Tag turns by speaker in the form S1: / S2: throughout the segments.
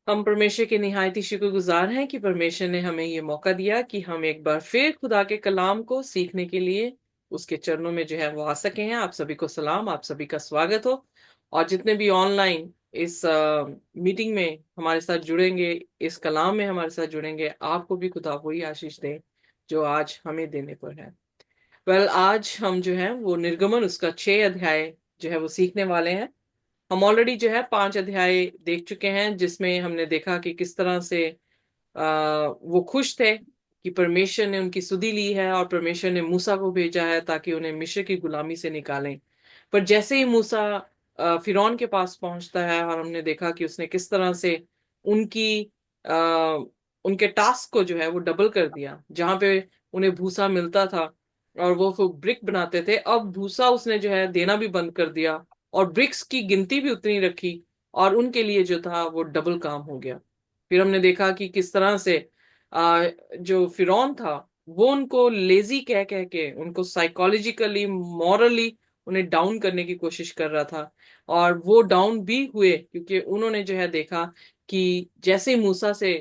S1: हम परमेश्वर के निहायती शुक्रगुजार हैं कि परमेश्वर ने हमें ये मौका दिया कि हम एक बार फिर खुदा के कलाम को सीखने के लिए उसके चरणों में जो है वो आ सके हैं। आप सभी को सलाम, आप सभी का स्वागत हो। और जितने भी ऑनलाइन इस मीटिंग में हमारे साथ जुड़ेंगे, इस कलाम में हमारे साथ जुड़ेंगे, आपको भी खुदा वही आशीष दे जो आज हमें देने पर है। आज हम जो है वो निर्गमन उसका 6 अध्याय जो है वो सीखने वाले हैं। हम ऑलरेडी जो है 5 अध्याय देख चुके हैं, जिसमें हमने देखा कि किस तरह से वो खुश थे कि परमेश्वर ने उनकी सुधि ली है और परमेश्वर ने मूसा को भेजा है ताकि उन्हें मिस्र की गुलामी से निकालें। पर जैसे ही मूसा फिरौन के पास पहुंचता है, और हमने देखा कि उसने किस तरह से उनकी आ, उनके टास्क को जो है वो डबल कर दिया। जहां पे उन्हें भूसा मिलता था और वो फिर ब्रिक बनाते थे, अब भूसा उसने जो है देना भी बंद कर दिया और ब्रिक्स की गिनती भी उतनी रखी, और उनके लिए जो था वो डबल काम हो गया। फिर हमने देखा कि किस तरह से जो फिरौन था वो उनको लेजी कह कह के उनको साइकोलॉजिकली, मॉरली उन्हें डाउन करने की कोशिश कर रहा था। और वो डाउन भी हुए क्योंकि उन्होंने जो है देखा कि जैसे ही मूसा से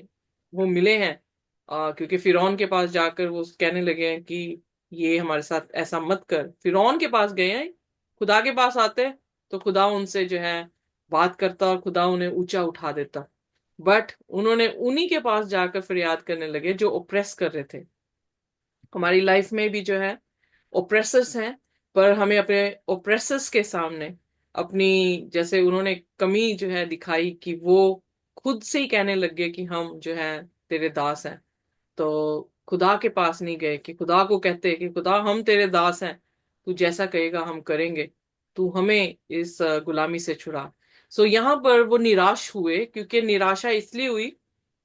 S1: वो मिले हैं, क्योंकि फिरौन के पास जाकर वो कहने लगे हैं कि ये हमारे साथ ऐसा मत कर। फिरौन के पास गए हैं, खुदा के पास आते तो खुदा उनसे जो है बात करता और खुदा उन्हें ऊंचा उठा देता। बट उन्होंने उन्हीं के पास जाकर फरियाद करने लगे जो ओप्रेस कर रहे थे। हमारी लाइफ में भी जो है ओप्रेसर्स हैं, पर हमें अपने ओप्रेसर्स के सामने अपनी, जैसे उन्होंने कमी जो है दिखाई कि वो खुद से ही कहने लग गए कि हम जो है तेरे दास हैं। तो खुदा के पास नहीं गए कि खुदा को कहते कि खुदा हम तेरे दास हैं, तू जैसा कहेगा हम करेंगे, तू हमें इस गुलामी से छुड़ा। सो यहाँ पर वो निराश हुए, क्योंकि निराशा इसलिए हुई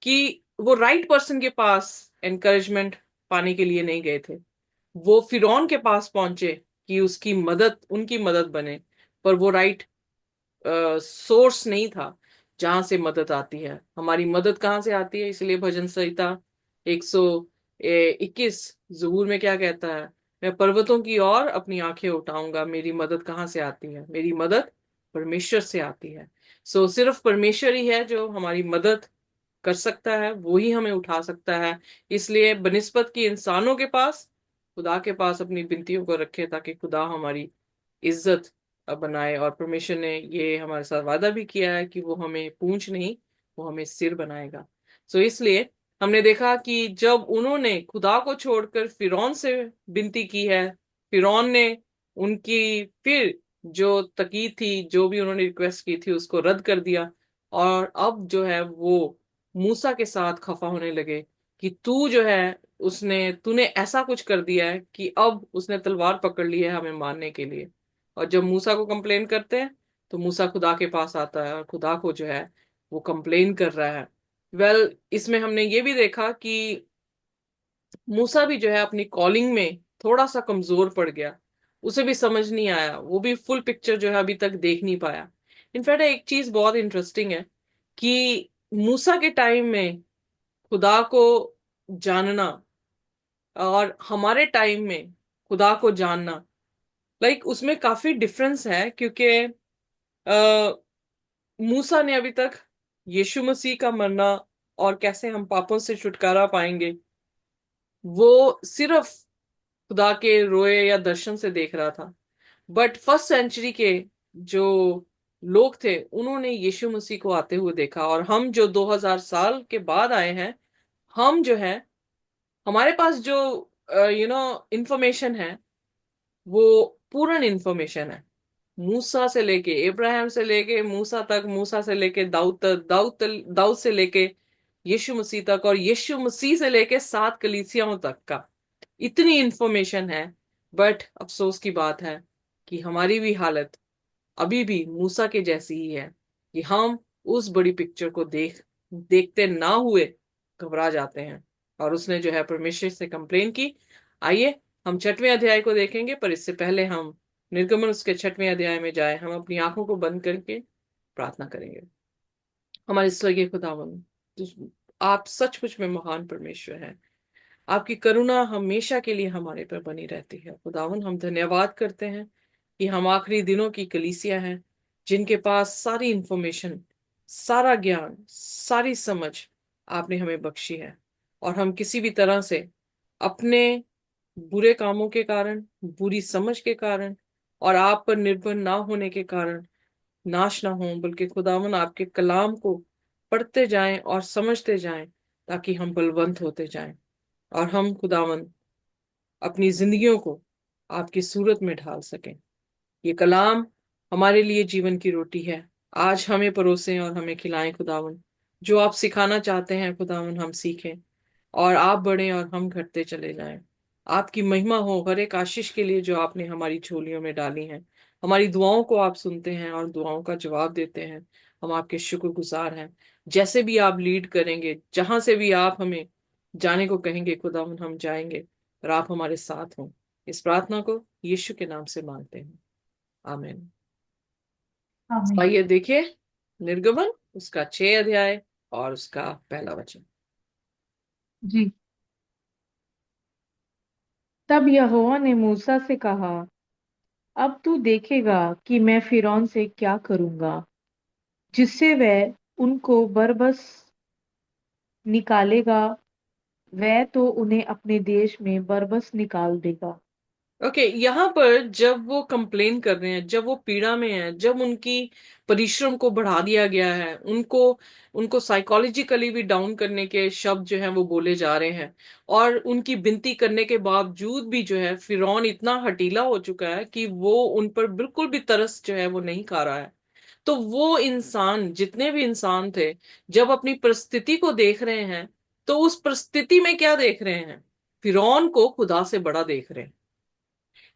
S1: कि वो राइट पर्सन के पास एनकरेजमेंट पाने के लिए नहीं गए थे। वो फिरौन के पास पहुंचे कि उसकी मदद, उनकी मदद बने, पर वो राइट सोर्स नहीं था जहां से मदद आती है। हमारी मदद कहाँ से आती है? इसलिए भजन संहिता 121 ज़बूर में क्या कहता है? मैं पर्वतों की ओर अपनी आंखें उठाऊंगा, मेरी मदद कहाँ से आती है? मेरी मदद परमेश्वर से आती है। सिर्फ परमेश्वर ही है जो हमारी मदद कर सकता है, वो ही हमें उठा सकता है। इसलिए बनिस्बत की इंसानों के पास, खुदा के पास अपनी विनतियों को रखे ताकि खुदा हमारी इज्जत बनाए। और परमेश्वर ने ये हमारे साथ वादा भी किया है कि वो हमें पूंछ नहीं, वो हमें सिर बनाएगा। इसलिए हमने देखा कि जब उन्होंने खुदा को छोड़कर फिरौन से विनती की है, फिरौन ने उनकी फिर जो तकीद थी, जो भी उन्होंने रिक्वेस्ट की थी, उसको रद्द कर दिया। और अब जो है वो मूसा के साथ खफा होने लगे कि तू जो है, उसने तूने ऐसा कुछ कर दिया है कि अब उसने तलवार पकड़ ली है हमें मारने के लिए। और जब मूसा को कंप्लेन करते हैं तो मूसा खुदा के पास आता है और खुदा को जो है वो कंप्लेन कर रहा है। इसमें हमने ये भी देखा कि मूसा भी जो है अपनी कॉलिंग में थोड़ा सा कमजोर पड़ गया। उसे भी समझ नहीं आया, वो भी फुल पिक्चर जो है अभी तक देख नहीं पाया। इनफैक्ट एक चीज बहुत इंटरेस्टिंग है कि मूसा के टाइम में खुदा को जानना और हमारे टाइम में खुदा को जानना, उसमें काफी डिफरेंस है। क्योंकि मूसा ने अभी तक यीशु मसीह का मरना और कैसे हम पापों से छुटकारा पाएंगे, वो सिर्फ खुदा के रोए या दर्शन से देख रहा था। बट फर्स्ट सेंचुरी के जो लोग थे उन्होंने यीशु मसीह को आते हुए देखा। और हम जो 2000 साल के बाद आए हैं, हम जो है, हमारे पास जो इंफॉर्मेशन है वो पूर्ण इंफॉर्मेशन है। मूसा से लेके इब्राहिम से लेके मूसा तक, मूसा से लेके दाऊद तक, दाऊद से लेके यीशु मसीह तक, और यीशु मसीह से लेके 7 कलीसियाओं तक का इतनी इंफॉर्मेशन है। बट अफसोस की बात है कि हमारी भी हालत अभी भी मूसा के जैसी ही है कि हम उस बड़ी पिक्चर को देखते ना हुए घबरा जाते हैं। और उसने जो है परमेश्वर से कंप्लेन की। आइए हम 6वें अध्याय को देखेंगे, पर इससे पहले हम निर्गमन उसके 6वें अध्याय में जाए। हम अपनी आंखों को बंद करके प्रार्थना करेंगे। हमारे स्वर्गीय खुदावन, आप सचमुच में महान परमेश्वर हैं। आपकी करुणा हमेशा के लिए हमारे पर बनी रहती है। खुदावन, हम धन्यवाद करते हैं कि हम आखिरी दिनों की कलीसिया हैं, जिनके पास सारी इंफॉर्मेशन, सारा ज्ञान, सारी समझ आपने हमें बख्शी है। और हम किसी भी तरह से अपने बुरे कामों के कारण, बुरी समझ के कारण और आप पर निर्भर ना होने के कारण नाश ना हो, बल्कि खुदावन आपके कलाम को पढ़ते जाएं और समझते जाएं, ताकि हम बलवंत होते जाएं और हम खुदावन अपनी जिंदगियों को आपकी सूरत में ढाल सकें। ये कलाम हमारे लिए जीवन की रोटी है। आज हमें परोसें और हमें खिलाएं खुदावन। जो आप सिखाना चाहते हैं खुदावन, हम सीखें और आप बढ़ें और हम घटते चले जाएं। आपकी महिमा हो हर एक आशीष के लिए जो आपने हमारी झोलियों में डाली हैं। हमारी दुआओं को आप सुनते हैं और दुआओं का जवाब देते हैं। हम आपके शुक्रगुजार हैं। जैसे भी आप लीड करेंगे, जहां से भी आप हमें जाने को कहेंगे खुदावन, हम जाएंगे और आप हमारे साथ हों। इस प्रार्थना को यीशु के नाम से मांगते हैं, आमीन।
S2: आमीन।
S1: आइए देखिए निर्गमन उसका 6 अध्याय और उसका पहला वचन।
S2: जी। तब यहोवा ने मूसा से कहा, अब तू देखेगा कि मैं फिरौन से क्या करूंगा, जिससे वह उनको बरबस निकालेगा। वह तो उन्हें अपने देश में बरबस निकाल देगा।
S1: ओके, यहाँ पर जब वो कंप्लेन कर रहे हैं, जब वो पीड़ा में है, जब उनकी परिश्रम को बढ़ा दिया गया है, उनको उनको साइकोलॉजिकली भी डाउन करने के शब्द जो हैं वो बोले जा रहे हैं, और उनकी विनती करने के बावजूद भी जो है फिरौन इतना हठीला हो चुका है कि वो उन पर बिल्कुल भी तरस जो है वो नहीं खा रहा है। तो वो इंसान, जितने भी इंसान थे, जब अपनी परिस्थिति को देख रहे हैं, तो उस परिस्थिति में क्या देख रहे हैं? फिरौन को खुदा से बड़ा देख रहे हैं।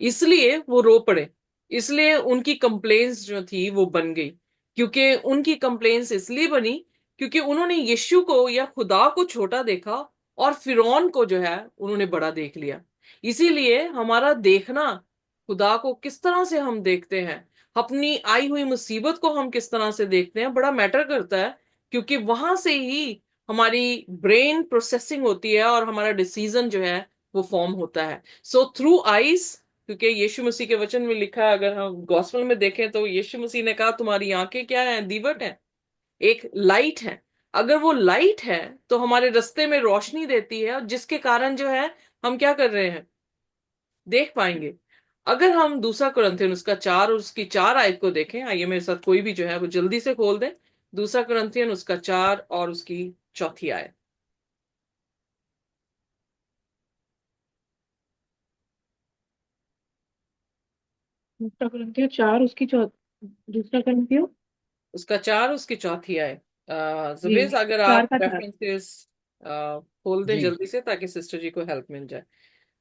S1: इसलिए वो रो पड़े। इसलिए उनकी कंप्लेंट्स जो थी वो बन गई। क्योंकि उनकी कंप्लेंट्स इसलिए बनी क्योंकि उन्होंने यीशु को या खुदा को छोटा देखा और फिरौन को जो है उन्होंने बड़ा देख लिया। इसीलिए हमारा देखना, खुदा को किस तरह से हम देखते हैं, अपनी आई हुई मुसीबत को हम किस तरह से देखते हैं, बड़ा मैटर करता है। क्योंकि वहां से ही हमारी ब्रेन प्रोसेसिंग होती है और हमारा डिसीजन जो है वो फॉर्म होता है। सो थ्रू आईज, क्योंकि यीशु मसीह के वचन में लिखा है, अगर हम गॉस्पेल में देखें तो यीशु मसीह ने कहा तुम्हारी आंखें क्या हैं? दीवट है, एक लाइट है। अगर वो लाइट है तो हमारे रास्ते में रोशनी देती है, और जिसके कारण जो है हम क्या कर रहे हैं, देख पाएंगे। अगर हम दूसरा कुरिन्थियन उसका 4 और उसकी 4 आयत को देखें, आइए मेरे साथ कोई भी जो है वो जल्दी से खोल दे। दूसरा कुरिन्थियन उसका 4 और उसकी चौथी आयत।
S2: दूसरा कुरिन्थियों 4 उसकी दूसरा कुरिन्थियों।
S1: उसका 4 उसकी चौथी आयत।
S2: जी।
S1: जुबेज अगर
S2: 4
S1: आप
S2: का 4।
S1: रेफरेंसेस खोल दें
S3: जी
S1: जल्दी से, ताकि सिस्टर जी को हेल्प मिल जाए।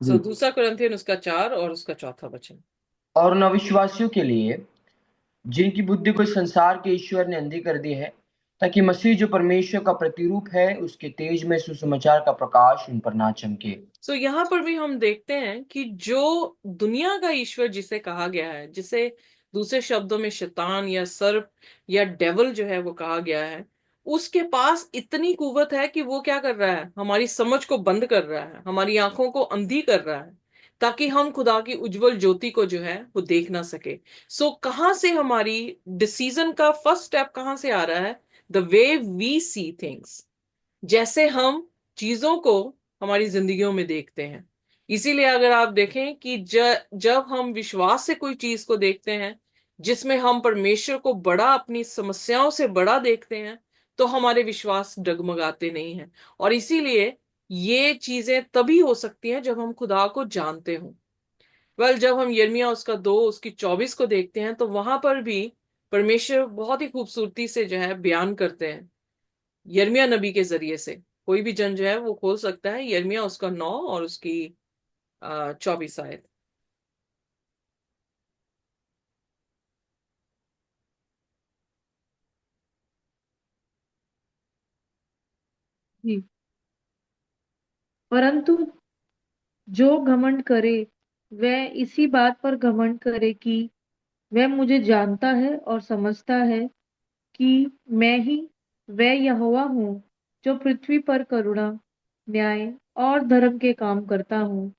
S1: सो
S3: जी।
S1: दूसरा कुरिन्थियन उसका 4 और उसका चौथा वचन।
S3: और उन अविश्वासियों के लिए जिनकी बुद्धि को इस संसार के ईश्वर ने अंधी कर दी है, ताकि मसीह जो परमेश्वर का प्रतिरूप है उसके तेज में सुसमाचार का प्रकाश उन पर ना चमके।
S1: सो यहाँ पर भी हम देखते हैं कि जो दुनिया का ईश्वर जिसे कहा गया है, जिसे दूसरे शब्दों में शैतान या सर्प या डेवल जो है वो कहा गया है, उसके पास इतनी कुवत है कि वो क्या कर रहा है, हमारी समझ को बंद कर रहा है, हमारी आंखों को अंधी कर रहा है, ताकि हम खुदा की उज्जवल ज्योति को जो है वो देख ना सके। सो कहां से हमारी डिसीजन का फर्स्ट स्टेप कहां से आ रहा है? The way we see things, जैसे हम चीजों को हमारी जिंदगियों में देखते हैं। इसीलिए अगर आप देखें कि जब हम विश्वास से कोई चीज को देखते हैं, जिसमें हम परमेश्वर को बड़ा, अपनी समस्याओं से बड़ा देखते हैं, तो हमारे विश्वास डगमगाते नहीं हैं। और इसीलिए ये चीजें तभी हो सकती हैं जब हम खुदा को जानते हों। जब हम यिर्मयाह उसका 2 उसकी 24 को देखते हैं, तो वहां पर भी परमेश्वर बहुत ही खूबसूरती से जो है बयान करते हैं यिर्मयाह नबी के जरिए से। कोई भी जन जो है वो खोल सकता है यिर्मयाह उसका 9 और उसकी 24 आयत।
S2: जी। परंतु जो घमंड करे वह इसी बात पर घमंड करे कि वह मुझे जानता है और समझता है कि मैं ही वह यहोवा हूँ, जो पृथ्वी पर करुणा, न्याय और धर्म के काम करता हूँ,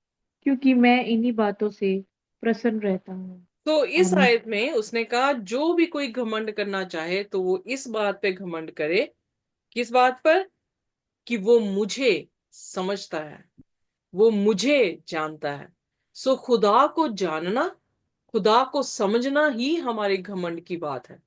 S2: क्योंकि मैं इन्हीं बातों से प्रसन्न रहता हूँ।
S1: तो इस
S2: आमीन।
S1: आयत में उसने कहा जो भी कोई घमंड करना चाहे तो वो इस बात पे घमंड करे। किस बात पर? कि वो मुझे समझता है, वो मुझे जानता है। सो खुदा को जानना, खुदा को समझना ही हमारे घमंड की बात है।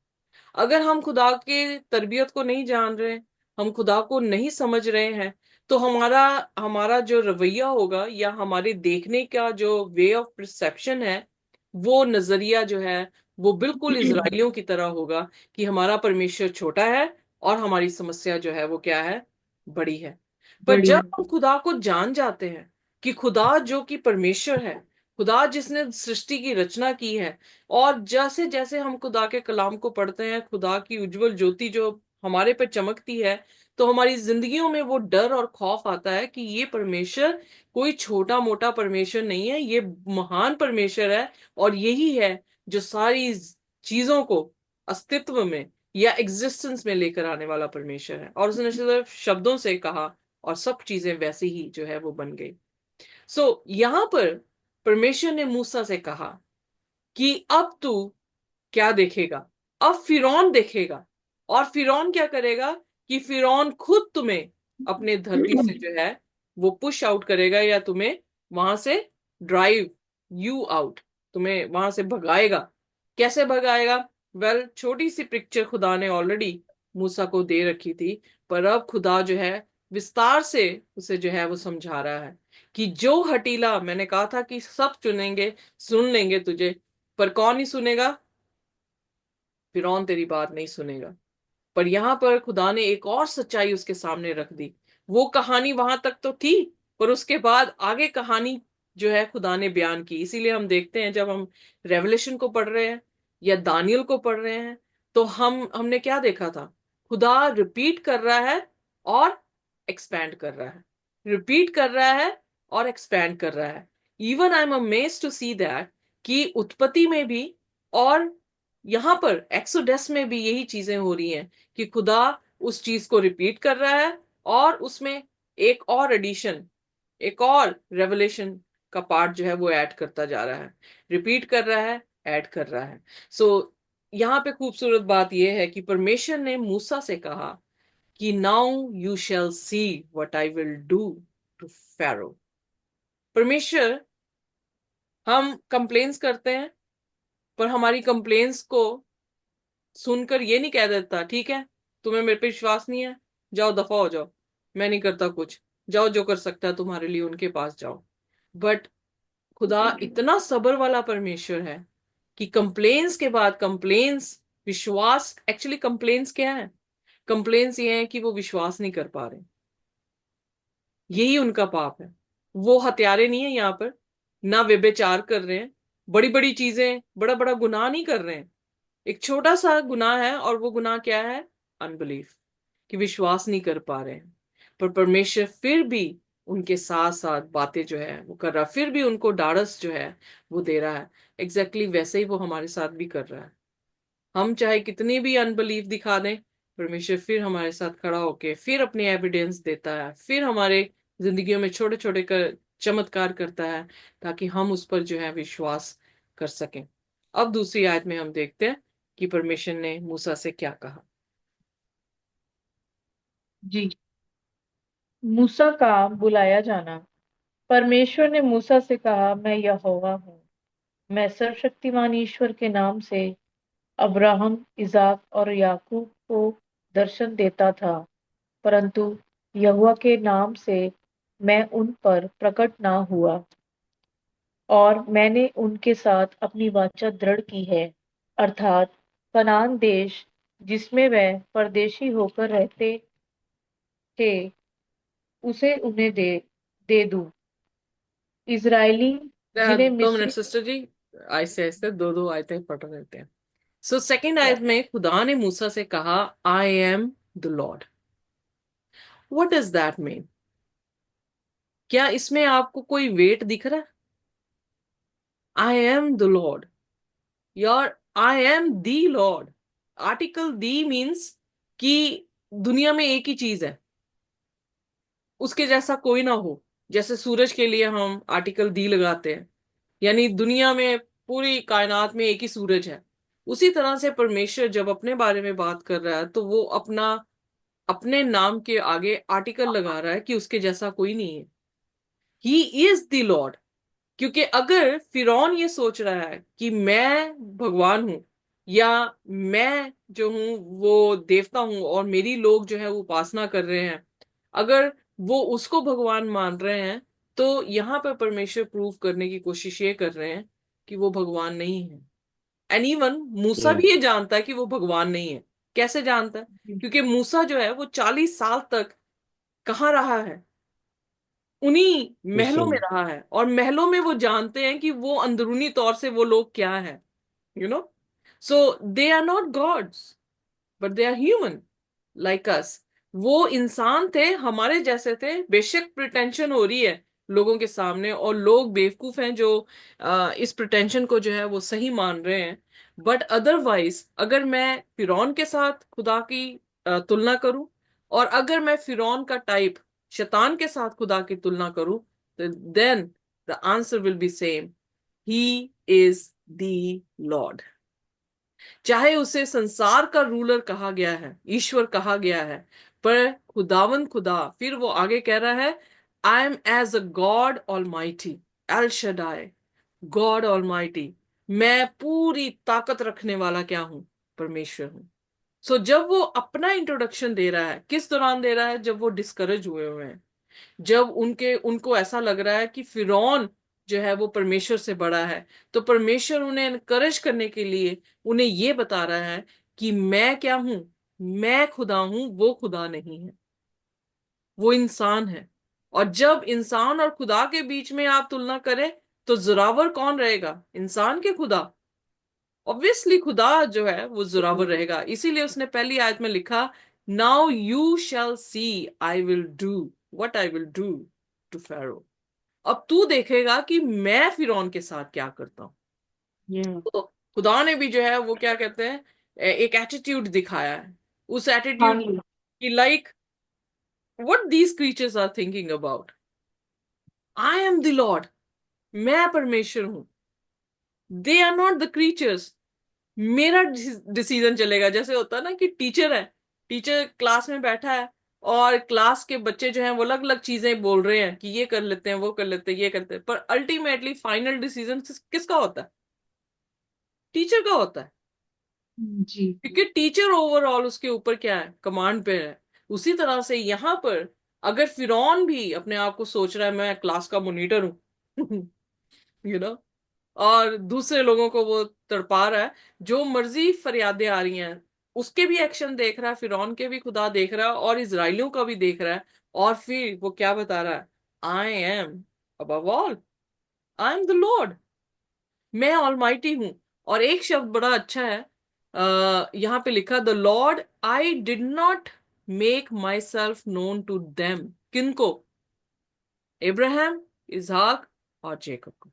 S1: अगर हम खुदा के तरबियत को नहीं जान रहे, हम खुदा को नहीं समझ रहे हैं, तो हमारा हमारा जो रवैया होगा या हमारे देखने का जो वे ऑफ परसेप्शन है, वो नजरिया जो है वो बिल्कुल इजराइलियों की तरह होगा कि हमारा परमेश्वर छोटा है और हमारी समस्या जो है वो क्या है? बड़ी है। पर
S2: बड़ी
S1: जब
S2: है।
S1: हम खुदा को जान जाते हैं कि खुदा जो कि परमेश्वर है, खुदा जिसने सृष्टि की रचना की है, और जैसे जैसे हम खुदा के कलाम को पढ़ते हैं, खुदा की उज्जवल ज्योति जो हमारे पे चमकती है, तो हमारी जिंदगियों में वो डर और खौफ आता है कि ये परमेश्वर कोई छोटा मोटा परमेश्वर नहीं है, ये महान परमेश्वर है। और यही है जो सारी चीजों को अस्तित्व में या एग्जिस्टेंस में लेकर आने वाला परमेश्वर है। और उसने सिर्फ शब्दों से कहा और सब चीजें वैसी ही जो है वो बन गई। यहां पर परमेश्वर ने मूसा से कहा कि अब तू क्या देखेगा? अब फिरौन देखेगा। और फिरौन क्या करेगा? कि फिरौन खुद तुम्हें अपने धरती से जो है वो पुश आउट करेगा, या तुम्हें वहां से ड्राइव यू आउट, तुम्हें वहां से भगाएगा। कैसे भगाएगा? छोटी सी पिक्चर खुदा ने ऑलरेडी मूसा को दे रखी थी, पर अब खुदा जो है विस्तार से उसे जो है वो समझा रहा है कि जो हटीला, मैंने कहा था कि सब चुनेंगे, सुन लेंगे तुझे, पर कौन ही सुनेगा? फिरौन तेरी बात नहीं सुनेगा। पर यहां पर खुदा ने एक और सच्चाई उसके सामने रख दी। वो कहानी वहां तक तो थी, पर उसके बाद आगे कहानी जो है खुदा ने बयान की। इसीलिए हम देखते हैं जब हम रेवलेशन को पढ़ रहे हैं या दानियल को पढ़ रहे हैं, तो हमने क्या देखा था? खुदा रिपीट कर रहा है और एक्सपैंड कर रहा है, रिपीट कर रहा है और एक्सपैंड कर रहा है। Even I am amazed to see that कि उत्पत्ति में भी और यहां पर एक्सोडस में भी यही चीजें हो रही हैं कि खुदा उस चीज को रिपीट कर रहा है और उसमें एक और एडिशन, एक और रेवलेशन का पार्ट जो है वो ऐड करता जा रहा है, रिपीट कर रहा है, ऐड कर रहा है। यहाँ पे खूबसूरत बात यह है कि परमेश्वर ने मूसा से कहा कि now you shall see what I will do to Pharaoh. परमेश्वर, हम कंप्लेन्स करते हैं, पर हमारी कंप्लेन्स को सुनकर ये नहीं कह देता ठीक है, तुम्हें मेरे पे विश्वास नहीं है, जाओ दफा हो जाओ, मैं नहीं करता कुछ, जाओ जो कर सकता है तुम्हारे लिए उनके पास जाओ। बट खुदा इतना सब्र वाला परमेश्वर है कि कंप्लेन्स के बाद कंप्लेन्स, विश्वास, एक्चुअली कंप्लेन्स क्या है? कंप्लेन्स ये है कि वो विश्वास नहीं कर पा रहे, यही उनका पाप है। वो हत्यारे नहीं है यहाँ पर, ना व्यभिचार कर रहे हैं, बड़ी बड़ी चीजें, बड़ा बड़ा गुनाह नहीं कर रहे हैं। एक छोटा सा गुनाह है, और वो गुनाह क्या है? अनबिलीफ, कि विश्वास नहीं कर पा रहे हैं। पर परमेश्वर फिर भी उनके साथ साथ बातें जो है वो कर रहा है, फिर भी उनको ढाढ़स जो है वो दे रहा है। वैसे ही वो हमारे साथ भी कर रहा है। हम चाहे कितनी भी अनबिलीफ दिखा दें, परमेश्वर फिर हमारे साथ खड़ा होके फिर अपने एविडेंस देता है, फिर हमारे जिंदगियों में छोटे छोटे कर चमत्कार करता है, ताकि हम उस पर जो है विश्वास कर सकें। अब दूसरी आयत में हम देखते हैं कि परमेश्वर ने मूसा से क्या कहा।
S2: जी। मूसा का बुलाया जाना। परमेश्वर ने मूसा से कहा, मैं यहोवा हूँ। मैं सर्वशक्तिमान ईश्वर के नाम से अब्राहम, इजाक और याकूब को दर्शन देता था, परंतु यहोवा के नाम से मैं उन पर प्रकट ना हुआ, और मैंने उनके साथ अपनी वाचा दृढ़ की है, अर्थात कनान देश जिसमें वह परदेशी होकर रहते थे, उसे उन्हें दे दूं। इजरायली जिन्हें
S1: 2 मिनट
S2: मिस्री।
S1: सिस्टर जी, ऐसे ऐसे दो दो आयतें पढ़ लेते हैं। सेकंड
S2: या,
S1: आयत में खुदा ने मूसा से कहा, आई am the Lord. What does that mean? क्या इसमें आपको कोई वेट दिख रहा है? I am the Lord, your, I am the Lord. Article the means कि दुनिया में एक ही चीज है, उसके जैसा कोई ना हो। जैसे सूरज के लिए हम आर्टिकल दी लगाते हैं, यानी दुनिया में पूरी कायनात में एक ही सूरज है। उसी तरह से परमेश्वर जब अपने बारे में बात कर रहा है तो वो अपने नाम के आगे आर्टिकल लगा रहा है कि उसके जैसा कोई नहीं है। He is the Lord. क्योंकि अगर फिरौन ये सोच रहा है कि मैं भगवान हूं, या मैं जो हूं वो देवता हूं और मेरी लोग जो है वो उपासना कर रहे हैं, अगर वो उसको भगवान मान रहे हैं, तो यहां पर परमेश्वर प्रूव करने की कोशिश ये कर रहे हैं कि वो भगवान नहीं है। एंड इवन मूसा
S3: जी।
S1: भी ये जानता है कि वो भगवान नहीं है। कैसे जानता है? क्योंकि मूसा जो है वो 40 साल तक कहाँ रहा है? उन्हीं महलों
S3: मिस्र
S1: में
S3: में।
S1: रहा है, और महलों में वो जानते हैं कि वो अंदरूनी तौर से वो लोग क्या है। You know, so they are not gods, but they are human like us. वो इंसान थे, हमारे जैसे थे। बेशक प्रिटेंशन हो रही है लोगों के सामने, और लोग बेवकूफ हैं जो इस प्रिटेंशन को जो है वो सही मान रहे हैं। बट अदरवाइज अगर मैं फिरौन के साथ खुदा की तुलना करूं, और अगर मैं फिरौन का टाइप शैतान के साथ खुदा की तुलना करूं, तो then the answer will be same. He is the Lord. चाहे उसे संसार का रूलर कहा गया है, ईश्वर कहा गया है, पर खुदावन खुदा फिर वो आगे कह रहा है, I am as a God almighty, El Shaddai, God almighty. मैं पूरी ताकत रखने वाला क्या हूं? परमेश्वर हूं। सो जब वो अपना इंट्रोडक्शन दे रहा है, किस दौरान दे रहा है? जब वो डिस्करेज हुए हुए हैं, जब उनको ऐसा लग रहा है कि फिरौन जो है वो परमेश्वर से बड़ा है, तो परमेश्वर उन्हें एनकरेज करने के लिए उन्हें ये बता रहा है कि मैं क्या हूं? मैं खुदा हूं, वो खुदा नहीं है, वो इंसान है। और जब इंसान और खुदा के बीच में आप तुलना करें, तो जोरावर कौन रहेगा? इंसान के खुदा? ऑब्वियसली खुदा जो है वो जोरावर रहेगा। इसीलिए उसने पहली आयत में लिखा, now you shall see I will do what I will do to Pharaoh. अब तू देखेगा कि मैं फिरौन के साथ क्या करता हूं।
S2: Yeah.
S1: तो खुदा ने भी जो है वो क्या कहते हैं, एक एटीट्यूड दिखाया है। उस
S2: हाँ
S1: एटीट्यूड
S2: जी।
S1: की like what these creatures are thinking about, I am the Lord, मैं परमेश्वर हूं। They are not the creatures. मेरा डिसीजन चलेगा। जैसे होता है ना कि टीचर है, टीचर क्लास में बैठा है, और क्लास के बच्चे जो हैं वो अलग अलग चीजें बोल रहे हैं कि ये कर लेते हैं, वो कर लेते हैं, ये करते हैं, पर अल्टीमेटली फाइनल डिसीजन किसका होता है? टीचर का होता है।
S2: जी।
S1: क्योंकि टीचर ओवरऑल उसके ऊपर क्या है? कमांड पे है। उसी तरह से यहां पर अगर फिरौन भी अपने आप को सोच रहा है मैं क्लास का मॉनिटर हूं यू नो, और दूसरे लोगों को वो तड़पा रहा है, जो मर्जी फरियादें आ रही हैं, उसके भी एक्शन देख रहा है, फिरौन के भी खुदा देख रहा है, और इजराइलियों का भी देख रहा है। और फिर वो क्या बता रहा है? I M above all, I am the Lord, मैं ऑलमाइटी हूं। और एक शब्द बड़ा अच्छा है, यहां पे लिखा, the Lord I did not make myself known to them. किनको? इब्राहिम, इसहाक और जेकब को।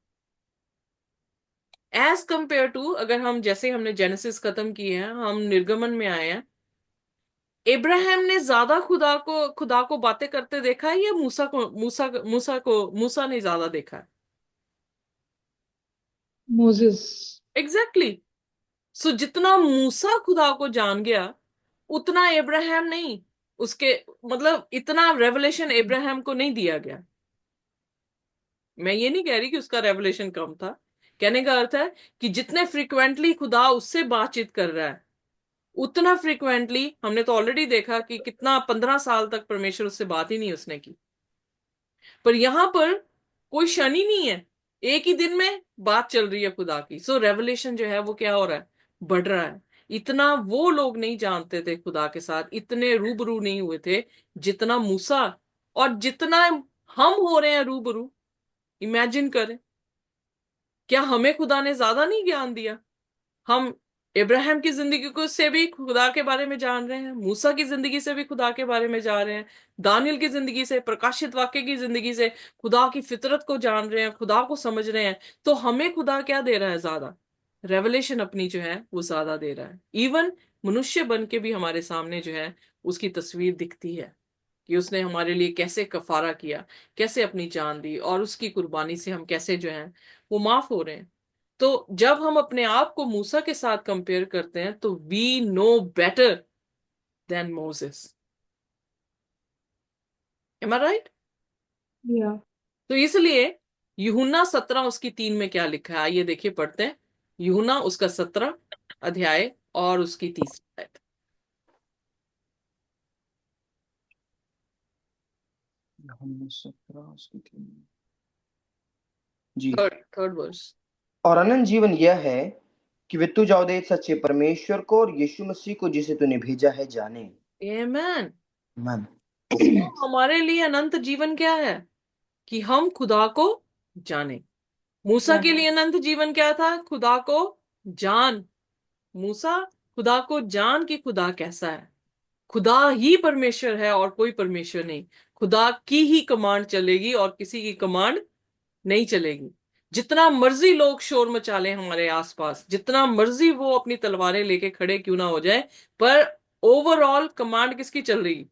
S1: एज कंपेयर टू, अगर हम जैसे हमने जेनेसिस खत्म किए हैं, हम निर्गमन में आए हैं, इब्राहिम ने ज्यादा खुदा को बातें करते देखा है, या मूसा ने ज्यादा देखा है?
S2: मोसेस।
S1: Exactly exactly. सो जितना मूसा खुदा को जान गया, उतना इब्राहिम नहीं। उसके मतलब इतना रेवलेशन इब्राहिम को नहीं दिया गया। मैं ये नहीं कह रही कि उसका रेवलेशन कम था। कहने का अर्थ है कि जितने फ्रिक्वेंटली खुदा उससे बातचीत कर रहा है, उतना फ्रिक्वेंटली हमने तो ऑलरेडी देखा कि कितना 15 साल तक परमेश्वर उससे बात ही नहीं उसने की। पर यहां पर कोई क्षण ही नहीं है, एक ही दिन में बात चल रही है खुदा की। सो रेवलेशन जो है वो क्या हो रहा है? बढ़ रहा है। इतना वो लोग नहीं जानते थे खुदा के साथ, इतने रूबरू नहीं हुए थे जितना मूसा, और जितना हम हो रहे हैं रूबरू। इमेजिन करें, क्या हमें खुदा ने ज्यादा नहीं ज्ञान दिया? हम इब्राहिम की जिंदगी को से भी खुदा के बारे में जान रहे हैं, मूसा की जिंदगी से भी खुदा के बारे में जान रहे हैं, दानियल की जिंदगी से, प्रकाशित वाक्य की जिंदगी से खुदा की फितरत को जान रहे हैं, खुदा को समझ रहे हैं। तो हमें खुदा क्या दे रहा है? ज्यादा रेवलेशन अपनी जो है वो ज्यादा दे रहा है। इवन मनुष्य बन के भी हमारे सामने जो है उसकी तस्वीर दिखती है कि उसने हमारे लिए कैसे कफारा किया, कैसे अपनी जान दी, और उसकी कुर्बानी से हम कैसे जो है वो माफ हो रहे हैं। तो जब हम अपने आप को मूसा के साथ कंपेयर करते हैं तो we know better than Moses. Am I right?
S2: या
S1: तो इसलिए यूहन्ना 17 उसकी 3 में क्या लिखा है, आइए देखिए पढ़ते हैं। यूहन्ना उसका 17 अध्याय और उसकी 30 आयत।
S3: यूहन्ना 17 उसकी 3 जी।
S1: Third verse.
S3: और अनंत जीवन यह है कि वे तू जाओ दे सच्चे परमेश्वर को और यीशु मसीह को जिसे तूने भेजा है जाने।
S1: आमेन।
S3: मन
S1: सो हमारे लिए अनंत जीवन क्या है? कि हम खुदा को जाने। मूसा के
S2: जाने।
S1: लिए अनंत जीवन क्या था? खुदा को जान। मूसा खुदा को जान कि खुदा कैसा है। खुदा ही परमेश्वर है और कोई परमेश्वर नहीं। खुदा की ही कमांड चलेगी और किसी की कमांड नहीं चलेगी। जितना मर्जी लोग शोर मचा लें हमारे आसपास, जितना मर्जी वो अपनी तलवारें लेके खड़े क्यों ना हो जाए, पर ओवरऑल कमांड किसकी चल रही?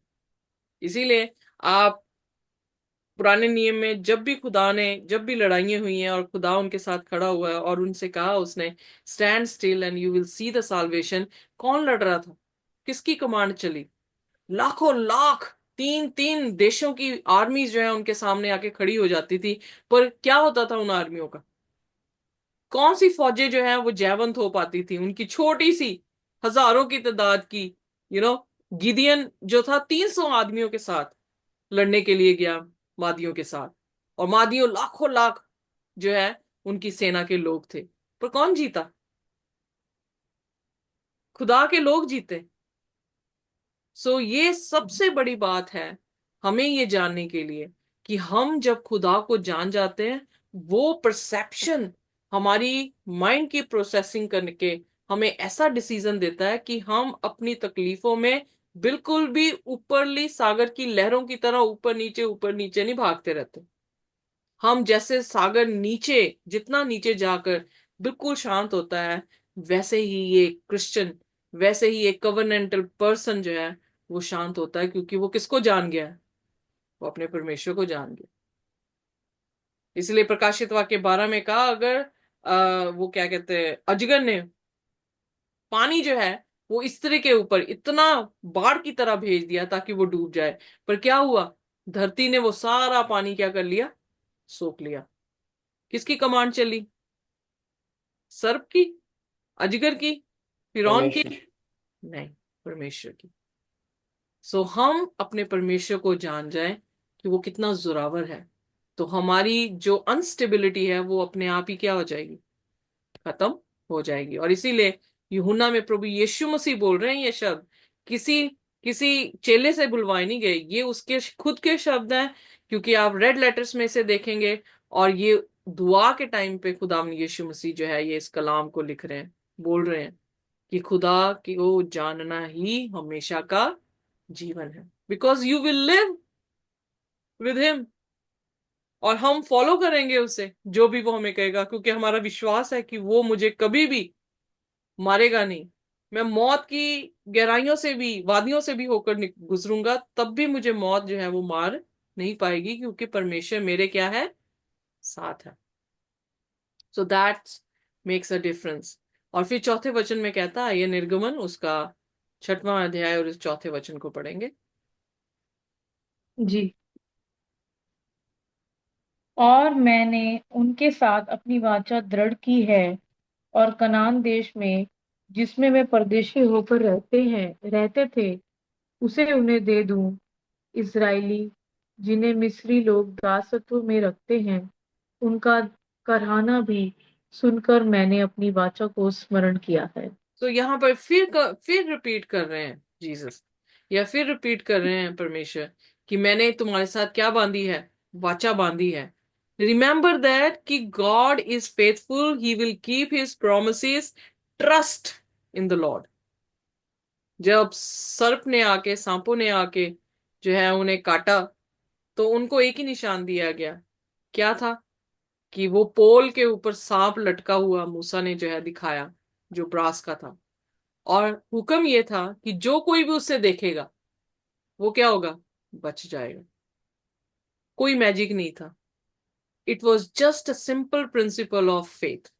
S1: इसीलिए आप पुराने नियम में जब भी खुदा ने, जब भी लड़ाइयां हुई हैं और खुदा उनके साथ खड़ा हुआ है और उनसे कहा उसने, stand still and you will see the salvation, कौन लड़ रहा था? किसकी कमांड चली? लाखों लाख, तीन तीन देशों की आर्मी जो है उनके सामने आके खड़ी हो जाती थी। पर क्या होता था उन आर्मियों का? कौन सी फौजें जो है वो जयवंत हो पाती थी? उनकी छोटी सी हजारों की तादाद की, यू नो, गिदियन जो था 300 आदमियों के साथ लड़ने के लिए गया मादियों के साथ, और मादियों लाखों लाख जो है उनकी सेना के लोग थे। पर कौन जीता? खुदा के लोग जीते। सो ये सबसे बड़ी बात है हमें ये जानने के लिए कि हम जब खुदा को जान जाते हैं, वो परसेप्शन हमारी माइंड की प्रोसेसिंग करके हमें ऐसा डिसीजन देता है कि हम अपनी तकलीफों में बिल्कुल भी ऊपरली सागर की लहरों की तरह ऊपर नीचे नहीं भागते रहते। हम जैसे सागर नीचे, जितना नीचे जाकर बिल्कुल शांत होता है, वैसे ही ये क्रिश्चियन, वैसे ही एक कवर्नेंटल पर्सन जो है वो शांत होता है, क्योंकि वो किसको जान गया है? वो अपने परमेश्वर को जान गया। इसलिए प्रकाशित वाक्य 12 में कहा, अगर वो क्या कहते हैं, अजगर ने पानी जो है वो स्त्री के ऊपर इतना बाढ़ की तरह भेज दिया ताकि वो डूब जाए, पर क्या हुआ? धरती ने वो सारा पानी क्या कर लिया? सोख लिया। किसकी कमांड चली? सर्प की? अजगर की? फिरौन की?
S3: परमेश्वर।
S1: नहीं, परमेश्वर की। सो हम अपने परमेश्वर को जान जाएं कि वो कितना जोरावर है, तो हमारी जो अनस्टेबिलिटी है वो अपने आप ही क्या हो जाएगी? खत्म हो जाएगी। और इसीलिए यूहन्ना में प्रभु यीशु मसीह बोल रहे हैं ये शब्द, किसी किसी चेले से बुलवाए नहीं गए, ये उसके खुद के शब्द हैं। क्योंकि आप रेड लेटर्स में से देखेंगे, और ये दुआ के टाइम पे खुदा यीशु मसीह जो है ये इस कलाम को लिख रहे हैं, बोल रहे हैं कि खुदा को जानना ही हमेशा का जीवन है। Because you will live with him, और हम फॉलो करेंगे उसे, जो भी वो हमें कहेगा, क्योंकि हमारा विश्वास है कि वो मुझे कभी भी मारेगा नहीं। मैं मौत की गहराइयों से भी, वादियों से भी होकर गुजरूंगा, तब भी मुझे मौत जो है वो मार नहीं पाएगी, क्योंकि परमेश्वर मेरे क्या है? साथ है। So that makes a difference. और फिर चौथे वचन में कहता है, ये निर्गमन उसका 6वां अध्याय और इस चौथे वचन को पढ़ेंगे।
S2: जी। और मैंने उनके साथ अपनी वाचा दृढ़ की है, और कनान देश में जिसमें वे परदेशी होकर रहते थे, उसे उन्हें दे दूं। इस्राएली जिन्हें मिस्री लोग दासत्व में रखते हैं, उनका कराहना भी सुनकर मैंने अपनी वाचा को स्मरण किया है।
S1: तो यहाँ पर फिर रिपीट कर रहे हैं जीसस, या फिर रिपीट कर रहे हैं परमेश्वर, कि मैंने तुम्हारे साथ क्या बांधी है? वाचा बांधी है। रिमेंबर दैट कि God is faithful, he will keep his promises, trust in the Lord. जब सर्प ने आके, सांपों ने आके जो है उन्हें काटा, तो उनको एक ही निशान दिया गया। क्या था? कि वो पोल के ऊपर सांप लटका हुआ मूसा ने जो है दिखाया, जो ब्रास का था। और हुक्म ये था कि जो कोई भी उससे देखेगा वो क्या होगा? बच जाएगा। कोई मैजिक नहीं था। It was just a simple principle of faith.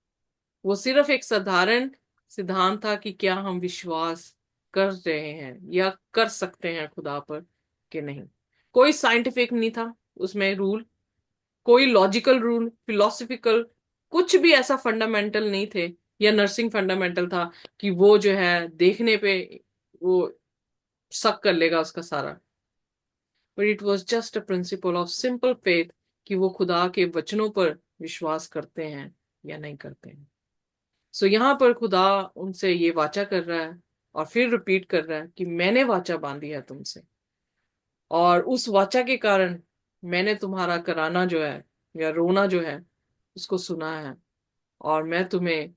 S1: वो सिर्फ एक साधारण सिद्धांत था कि क्या हम विश्वास कर रहे हैं या कर सकते हैं खुदा पर कि नहीं। कोई साइंटिफिक नहीं था उसमें रूल, कोई लॉजिकल रूल, फिलोसफिकल कुछ भी ऐसा फंडामेंटल नहीं थे, या नर्सिंग फंडामेंटल था कि वो जो है देखने पे वो शक कर लेगा उसका सारा। But it was just a principle of simple faith कि वो खुदा के वचनों पर विश्वास करते हैं या नहीं करते हैं। सो यहाँ पर खुदा उनसे ये वाचा कर रहा है और फिर रिपीट कर रहा है कि मैंने वाचा बांधी है तुमसे, और उस वाचा के कारण मैंने तुम्हारा कराना जो है या रोना जो है उसको सुना है, और मैं तुम्हें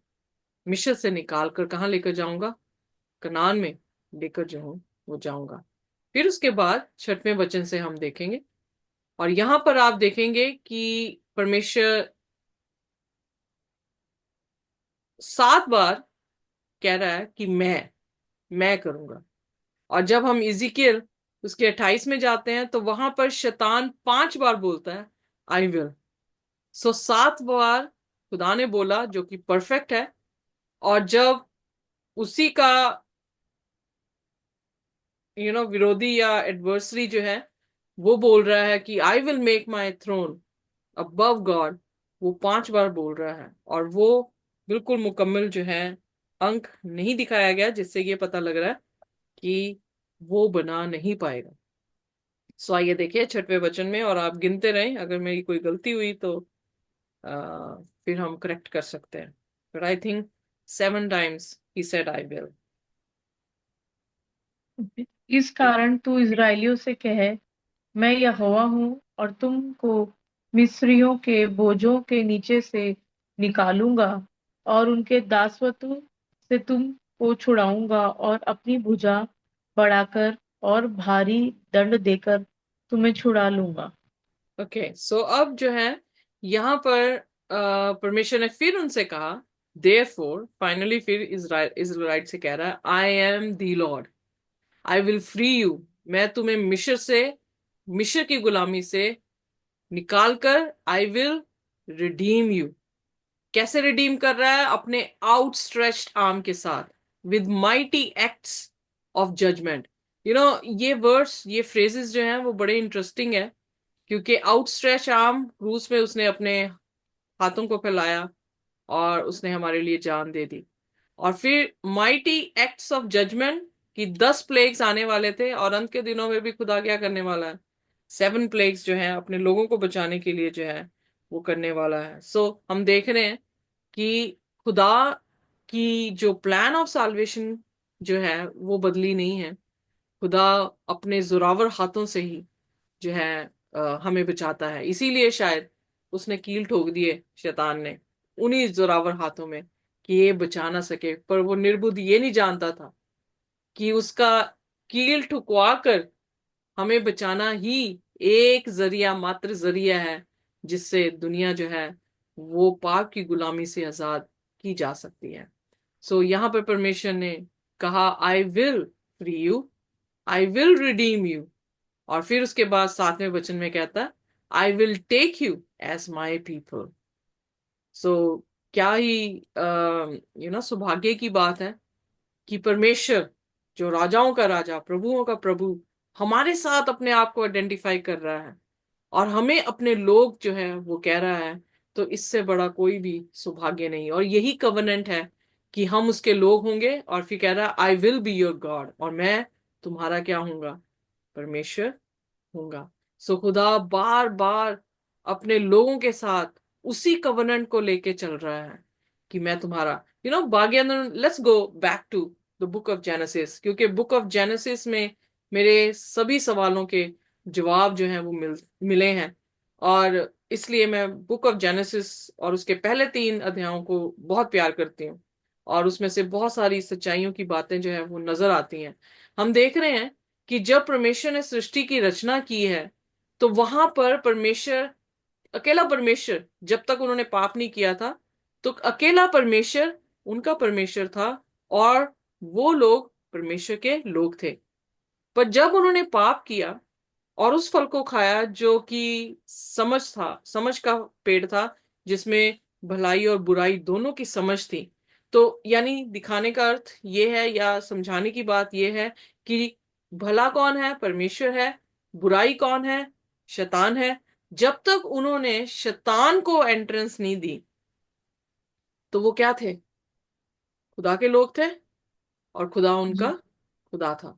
S1: मिस्र से निकाल कर कहाँ लेकर जाऊंगा, कनान में लेकर जो हूं वो जाऊंगा। फिर उसके बाद 6वें वचन से हम देखेंगे, और यहां पर आप देखेंगे कि परमेश्वर 7 बार कह रहा है कि मैं करूंगा। और जब हम इजिकियल उसके 28 में जाते हैं तो वहां पर शैतान 5 बार बोलता है आई विल। सो 7 बार खुदा ने बोला, जो कि परफेक्ट है। और जब उसी का विरोधी या एडवर्सरी जो है वो बोल रहा है कि I will make my throne above God, वो 5 बार बोल रहा है, और वो बिल्कुल मुकम्मल जो है अंक नहीं दिखाया गया, जिससे ये पता लग रहा है कि वो बना नहीं पाएगा। सो आइए देखिए 6वें वचन में, और आप गिनते रहें, अगर मेरी कोई गलती हुई तो फिर हम करेक्ट कर सकते हैं। But I think 7 times he said I will.
S2: इस कारण तू इजराइलियों से कहे, मैं यहोवा हूँ, और तुमको मिस्रियों के बोझों के नीचे से निकालूंगा, और उनके दासत्व से तुमको छुड़ाऊंगा, और अपनी भुजा बढ़ाकर और भारी दंड देकर तुम्हें छुड़ा लूंगा।
S1: ओके, सो अब जो है यहाँ पर परमेश्वर ने फिर उनसे कहा, देयरफॉर फाइनली फिर इज़राइल से कह रहा है, I am the Lord, I will free you. मैं तुम्हें मिस्र की गुलामी से निकाल कर आई विल रिडीम यू। कैसे रिडीम कर रहा है? अपने आउटस्ट्रेच्ड आर्म के साथ, with mighty acts of judgement. ये वर्ड्स, ये फ्रेजेस जो हैं वो बड़े इंटरेस्टिंग है, क्योंकि आउटस्ट्रेच आर्म रूस में उसने अपने हाथों को फैलाया और उसने हमारे लिए जान दे दी। और फिर माइटी एक्ट्स ऑफ जजमेंट कि 10 प्लेग्स आने वाले थे, और अंत के दिनों में भी खुदा क्या करने वाला है? 7 प्लेग्स जो है अपने लोगों को बचाने के लिए जो है वो करने वाला है। सो हम देख रहे हैं कि खुदा की जो प्लान ऑफ साल्वेशन जो है वो बदली नहीं है। खुदा अपने जोरावर हाथों से ही जो है हमें बचाता है। इसीलिए शायद उसने कील ठोक दिए शैतान ने उन्हीं जोरावर हाथों में कि ये बचा ना सके। पर वो निर्बुद्ध ये नहीं जानता था कि उसका कील ठुकवा कर हमें बचाना ही एक जरिया, मात्र जरिया है, जिससे दुनिया जो है वो पाप की गुलामी से आजाद की जा सकती है। सो यहाँ पर परमेश्वर ने कहा, I will free you, I will redeem you. और फिर उसके बाद 7वें वचन में कहता है, I will take you as my people. So क्या ही सौभाग्य की बात है कि परमेश्वर, जो राजाओं का राजा, प्रभुओं का प्रभु, हमारे साथ अपने आप को आइडेंटिफाई कर रहा है और हमें अपने लोग जो है वो कह रहा है। तो इससे बड़ा कोई भी सौभाग्य नहीं। और यही कवनेंट है कि हम उसके लोग होंगे, और फिर कह रहा है, I will be your God, और मैं तुम्हारा क्या हूंगा? परमेश्वर होगा। सो खुदा बार बार अपने लोगों के साथ उसी कवनेंट को लेके चल रहा है कि मैं तुम्हारा बागेंद्र। Let's go back to the book of Genesis, क्योंकि बुक ऑफ जेनेसिस में मेरे सभी सवालों के जवाब जो हैं वो मिले हैं। और इसलिए मैं बुक ऑफ जेनेसिस और उसके पहले 3 अध्यायों को बहुत प्यार करती हूँ, और उसमें से बहुत सारी सच्चाइयों की बातें जो है वो नजर आती हैं। हम देख रहे हैं कि जब परमेश्वर ने सृष्टि की रचना की है तो वहां पर परमेश्वर, अकेला परमेश्वर, जब तक उन्होंने पाप नहीं किया था तो अकेला परमेश्वर उनका परमेश्वर था, और वो लोग परमेश्वर के लोग थे। पर जब उन्होंने पाप किया और उस फल को खाया जो कि समझ का पेड़ था, जिसमें भलाई और बुराई दोनों की समझ थी। तो यानी दिखाने का अर्थ ये है या समझाने की बात ये है कि भला कौन है? परमेश्वर है। बुराई कौन है? शैतान है। जब तक उन्होंने शैतान को एंट्रेंस नहीं दी तो वो क्या थे? खुदा के लोग थे और खुदा उनका
S2: जी।
S1: खुदा था।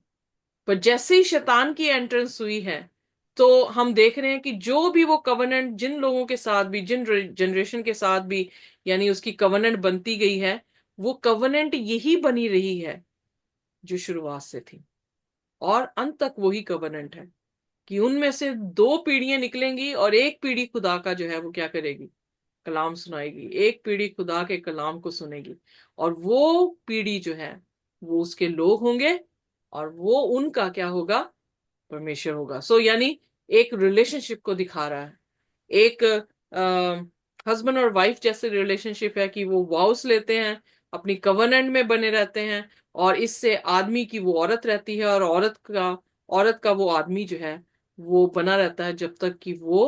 S1: पर जैसे ही शैतान की एंट्रेंस हुई है तो हम देख रहे हैं कि जो भी वो कवनेंट जिन लोगों के साथ भी, जिन जनरेशन के साथ भी यानी उसकी कवनेंट बनती गई है, वो कवनेंट यही बनी रही है जो शुरुआत से थी, और अंत तक वही कवनेंट है कि उनमें से दो पीढ़ियां निकलेंगी और एक पीढ़ी खुदा का जो है वो क्या करेगी? कलाम सुनाएगी। एक पीढ़ी खुदा के कलाम को सुनेगी और वो पीढ़ी जो है वो उसके लोग होंगे और वो उनका क्या होगा? परमेश्वर होगा। यानी एक रिलेशनशिप को दिखा रहा है। एक हस्बैंड और वाइफ जैसे रिलेशनशिप है कि वो वाउस लेते हैं, अपनी कवनेंट में बने रहते हैं, और इससे आदमी की वो औरत रहती है और औरत का वो आदमी जो है वो बना रहता है जब तक कि वो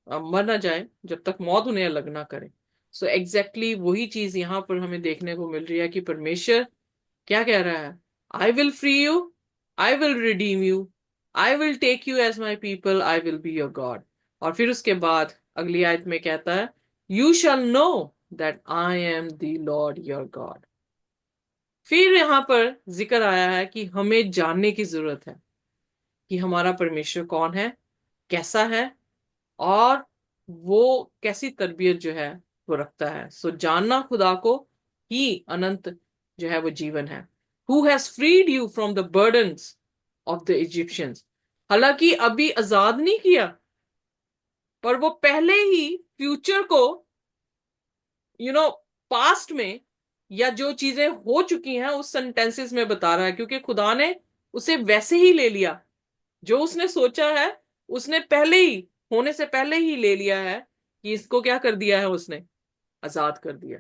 S1: मर ना जाए, जब तक मौत उन्हें अलग ना करे। एग्जैक्टली वही चीज यहां पर हमें देखने को मिल रही है कि परमेश्वर क्या कह रहा है? I will free you, I will redeem you, I will take you as my people, I will be your God. और फिर उसके बाद अगली आयत में कहता है, you shall know that I am the Lord your God. फिर यहां पर जिक्र आया है कि हमें जानने की जरूरत है कि हमारा परमेश्वर कौन है, कैसा है, और वो कैसी तरबियत जो है वो रखता है। जानना खुदा को ही अनंत जो है वो जीवन है। Who has freed you from the burdens of the Egyptians. हालांकि अभी आजाद नहीं किया, पर वो पहले ही फ्यूचर को पास्ट में या जो चीजें हो चुकी हैं उस सेंटेंसेस में बता रहा है, क्योंकि खुदा ने उसे वैसे ही ले लिया। जो उसने सोचा है उसने पहले ही, होने से पहले ही ले लिया है कि इसको क्या कर दिया है? उसने आजाद कर दिया।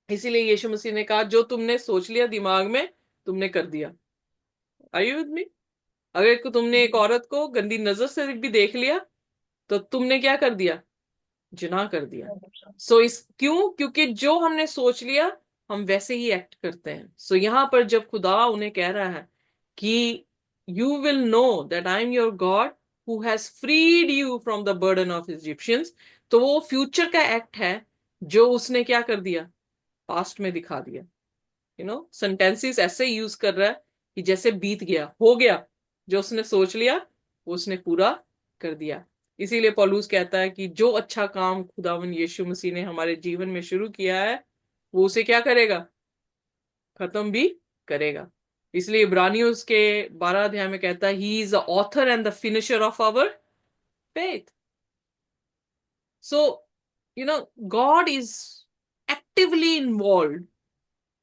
S1: इसीलिए यीशु मसीह ने कहा, जो तुमने सोच लिया दिमाग में, तुमने कर दिया। Are you with me? अगर तुमने एक औरत को गंदी नजर से भी देख लिया तो तुमने क्या कर दिया? जिना कर दिया। इस क्यों? क्योंकि जो हमने सोच लिया हम वैसे ही एक्ट करते हैं। यहां पर जब खुदा उन्हें कह रहा है कि you will know that I am your God who has freed you from the burden of Egyptians, तो वो फ्यूचर का एक्ट है जो उसने क्या कर दिया? पास्ट में दिखा दिया। सेंटेंसेस ऐसे यूज कर रहा है कि जैसे बीत गया, हो गया, जो उसने सोच लिया वो उसने पूरा कर दिया। इसीलिए पौलुस कहता है कि जो अच्छा काम खुदावन यीशु मसीह ने हमारे जीवन में शुरू किया है वो उसे क्या करेगा? खत्म भी करेगा। इसलिए इब्रानियों के 12 अध्याय में कहता है, he is the author and the finisher of our faith. So God is actively involve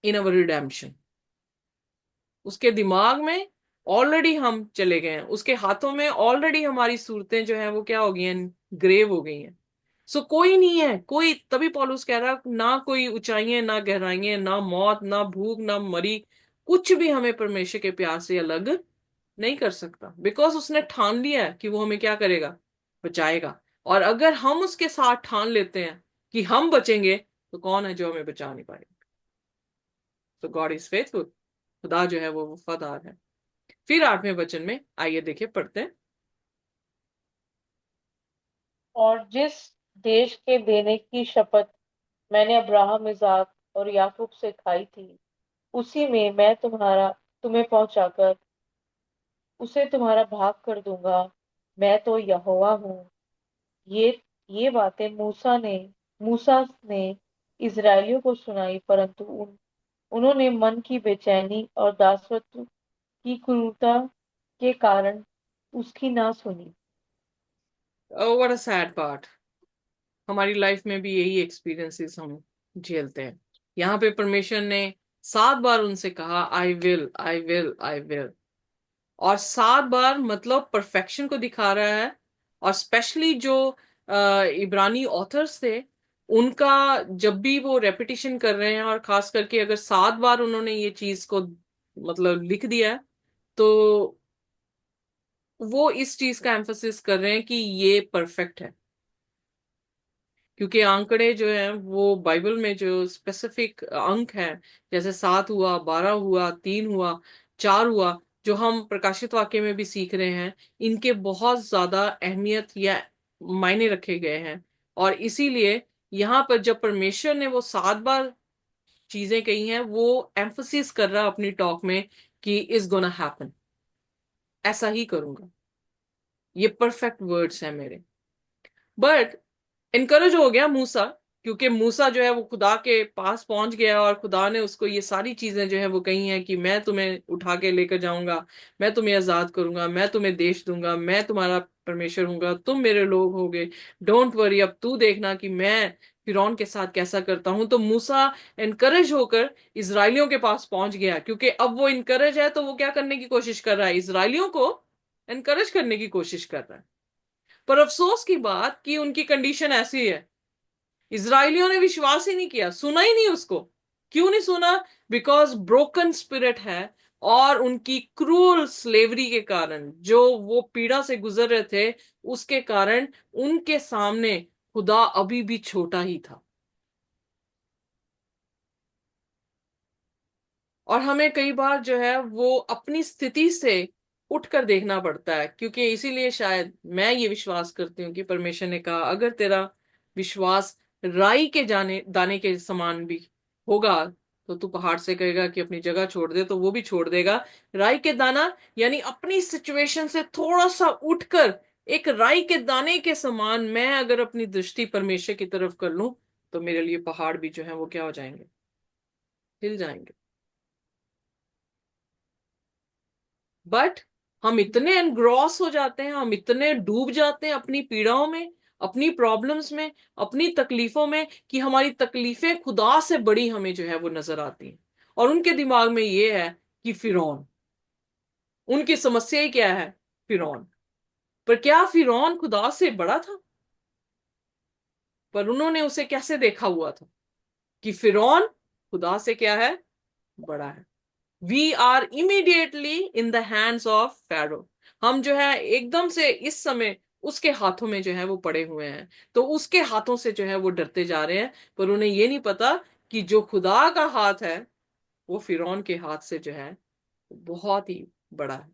S1: in our redemption. उसके दिमाग में ऑलरेडी हम चले गए हैं, उसके हाथों में ऑलरेडी हमारी सूरतें जो हैं वो क्या हो गई हैं? ग्रेव हो गई हैं। कोई नहीं है, कोई, तभी पौलुस कह रहा, ना कोई ऊंचाइयां ना गहराइयां, ना मौत ना भूख ना मरी, कुछ भी हमें परमेश्वर के प्यार से अलग नहीं कर सकता। बिकॉज उसने ठान लिया है कि वो हमें क्या करेगा? बचाएगा। और अगर हम उसके साथ ठान लेते हैं कि हम बचेंगे, तो कौन है जो हमें बचा नहीं पाएगा? तो गॉड इज फेथफुल। खुदा जो है वो वफादार है। फिर 8वें वचन में आइए देखिए, पढ़ते हैं।
S2: और जिस देश के देने की शपथ मैंने अब्राहम, इसाक और याकूब से खाई थी, उसी में मैं तुम्हें पहुंचाकर उसे तुम्हारा भाग कर दूंगा। मैं तो यहोवा हूँ। ये ये बातें मूसा ने इजरायलियों को सुनाई, परंतु उन्होंने मन की बेचैनी और दासत्व की क्रूरता के कारण उसकी ना सुनी।
S1: What a sad part. हमारी लाइफ में भी यही एक्सपीरियंसेस हम झेलते हैं। यहाँ पे परमेश्वर ने 7 बार उनसे कहा, I will, I will, I will. और 7 बार मतलब परफेक्शन को दिखा रहा है। और स्पेशली जो इब्रानी ऑथर्स थे, उनका जब भी वो रेपिटेशन कर रहे हैं, और खास करके अगर 7 बार उन्होंने ये चीज को मतलब लिख दिया है, तो वो इस चीज का एम्फोसिस कर रहे हैं कि ये परफेक्ट है। क्योंकि आंकड़े जो हैं वो बाइबल में जो स्पेसिफिक अंक हैं, जैसे 7 हुआ, 12 हुआ, 3 हुआ, 4 हुआ, जो हम प्रकाशित वाक्य में भी सीख रहे हैं, इनके बहुत ज्यादा अहमियत या मायने रखे गए हैं। और इसीलिए यहाँ पर जब परमेश्वर ने वो 7 बार चीजें कही हैं, वो एम्फोसिस कर रहा अपनी टॉक में कि इज गोना हैपन, ऐसा ही करूंगा। ये परफेक्ट वर्ड्स हैं मेरे। बट इनकरेज हो गया मूसा, क्योंकि मूसा जो है वो खुदा के पास पहुंच गया और खुदा ने उसको ये सारी चीजें जो है वो कही हैं कि मैं तुम्हें उठा के लेकर जाऊंगा, मैं तुम्हें आजाद करूंगा, मैं तुम्हें देश दूंगा, मैं तुम्हारा परमेश्वर हूंगा, तुम मेरे लोग होगे, डोंट वरी, अब तू देखना कि मैं फिरौन के साथ कैसा करता हूं। तो मूसा इनकरेज होकर इसराइलियों के पास पहुंच गया, क्योंकि अब वो इनकरेज है तो वो क्या करने की कोशिश कर रहा है, इसराइलियों को इनकरेज करने की कोशिश कर रहा है। पर अफसोस की बात कि उनकी कंडीशन ऐसी है, इजरायलियों ने विश्वास ही नहीं किया, सुना ही नहीं उसको। क्यों नहीं सुना? बिकॉज ब्रोकन स्पिरिट है, और उनकी क्रूअल स्लेवरी के कारण, जो वो पीड़ा से गुजर रहे थे, उसके कारण उनके सामने खुदा अभी भी छोटा ही था। और हमें कई बार जो है वो अपनी स्थिति से उठकर देखना पड़ता है, क्योंकि इसीलिए शायद मैं ये विश्वास करती हूँ कि परमेश्वर ने कहा, अगर तेरा विश्वास राई के जाने दाने के समान भी होगा, तो तू पहाड़ से कहेगा कि अपनी जगह छोड़ दे, तो वो भी छोड़ देगा। राई के दाना यानी अपनी सिचुएशन से थोड़ा सा उठकर एक राई के दाने के समान मैं अगर अपनी दृष्टि परमेश्वर की तरफ कर लूं, तो मेरे लिए पहाड़ भी जो है वो क्या हो जाएंगे, हिल जाएंगे। बट हम इतने एनग्रॉस हो जाते हैं, हम इतने डूब जाते हैं अपनी पीड़ाओं में, अपनी प्रॉब्लम्स में, अपनी तकलीफों में, कि हमारी तकलीफें खुदा से बड़ी हमें जो है वो नजर आती हैं। और उनके दिमाग में ये है कि फिरौन, उनकी समस्या ही क्या है, फिरौन। पर क्या फिरौन खुदा से बड़ा था? पर उन्होंने उसे कैसे देखा हुआ था कि फिरौन खुदा से क्या है, बड़ा है। We are immediately in the hands of Pharaoh. हम जो है एकदम से इस समय उसके हाथों में जो है वो पड़े हुए हैं, तो उसके हाथों से जो है वो डरते जा रहे हैं। पर उन्हें ये नहीं पता कि जो खुदा का हाथ है वो फिरौन के हाथ से जो है बहुत ही बड़ा है।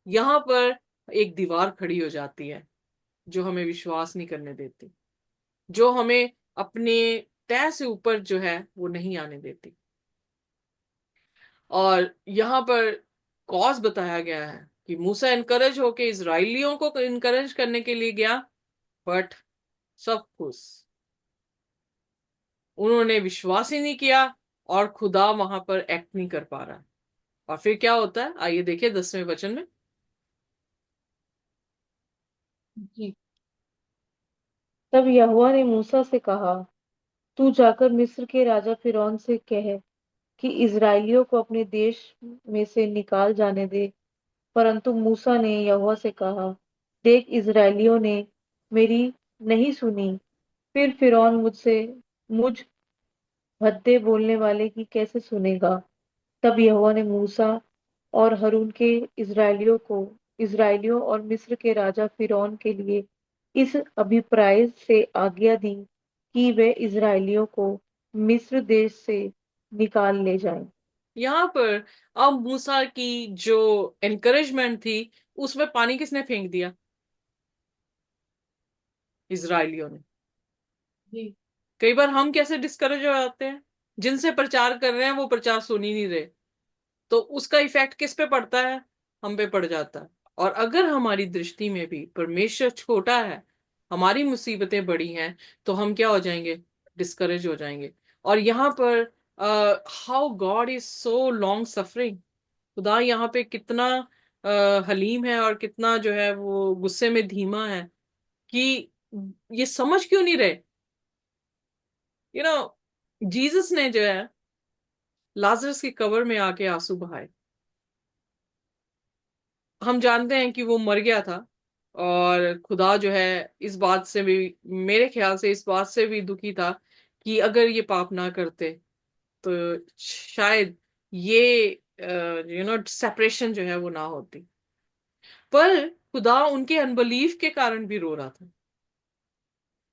S1: यहां पर एक दीवार खड़ी हो जाती है, जो हमें विश्वास नहीं करने देती, जो हमें अपने तय से ऊपर जो है वो नहीं आने देती। और यहाँ पर कॉज बताया गया है कि मूसा इनकरेज होके इजराइलियों को इनकरेज करने के लिए गया, बट सब खुश, उन्होंने विश्वास ही नहीं किया, और खुदा वहां पर एक्ट नहीं कर पा रहा। और फिर क्या होता है, आइए देखिए 10वें वचन में।
S2: जी। तब यहोवा ने मूसा से कहा, तू जाकर मिस्र के राजा फिरौन से कह कि इजराइलियों को अपने देश में से निकाल जाने दे। परंतु मूसा ने यहोवा से कहा, देख, इजराइलियों ने मेरी नहीं सुनी, फिर फिरौन मुझ भद्दे बोलने वाले की कैसे सुनेगा। तब यहोवा ने मूसा और हारून के इजराइलियों और मिस्र के राजा फिरौन के लिए इस अभिप्राय से आज्ञा दी कि वे इजराइलियों को मिस्र देश से निकाल ले जाएं।
S1: यहाँ पर अब मूसा की जो एनकरेजमेंट थी, उसमें पानी किसने फेंक दिया, इजराइलियों ने।
S2: जी।
S1: कई बार हम कैसे डिस्करेज हो जाते हैं, जिनसे प्रचार कर रहे हैं वो प्रचार सुन ही नहीं रहे, तो उसका इफेक्ट किस पे पड़ता है, हम पे पड़ जाता है। और अगर हमारी दृष्टि में भी परमेश्वर छोटा है, हमारी मुसीबतें बड़ी हैं, तो हम क्या हो जाएंगे, डिस्करेज हो जाएंगे। और यहाँ पर how God is so long suffering, खुदा यहाँ पे कितना हलीम है, और कितना जो है वो गुस्से में धीमा है, कि ये समझ क्यों नहीं रहे। यू नो जीसस ने जो है लाजरस की कब्र में आके आंसू बहाए। हम जानते हैं कि वो मर गया था, और खुदा जो है इस बात से भी, मेरे ख्याल से इस बात से भी दुखी था कि अगर ये पाप ना करते, तो शायद ये सेपरेशन जो है वो ना होती। पर खुदा उनके अनबलीफ के कारण भी रो रहा था।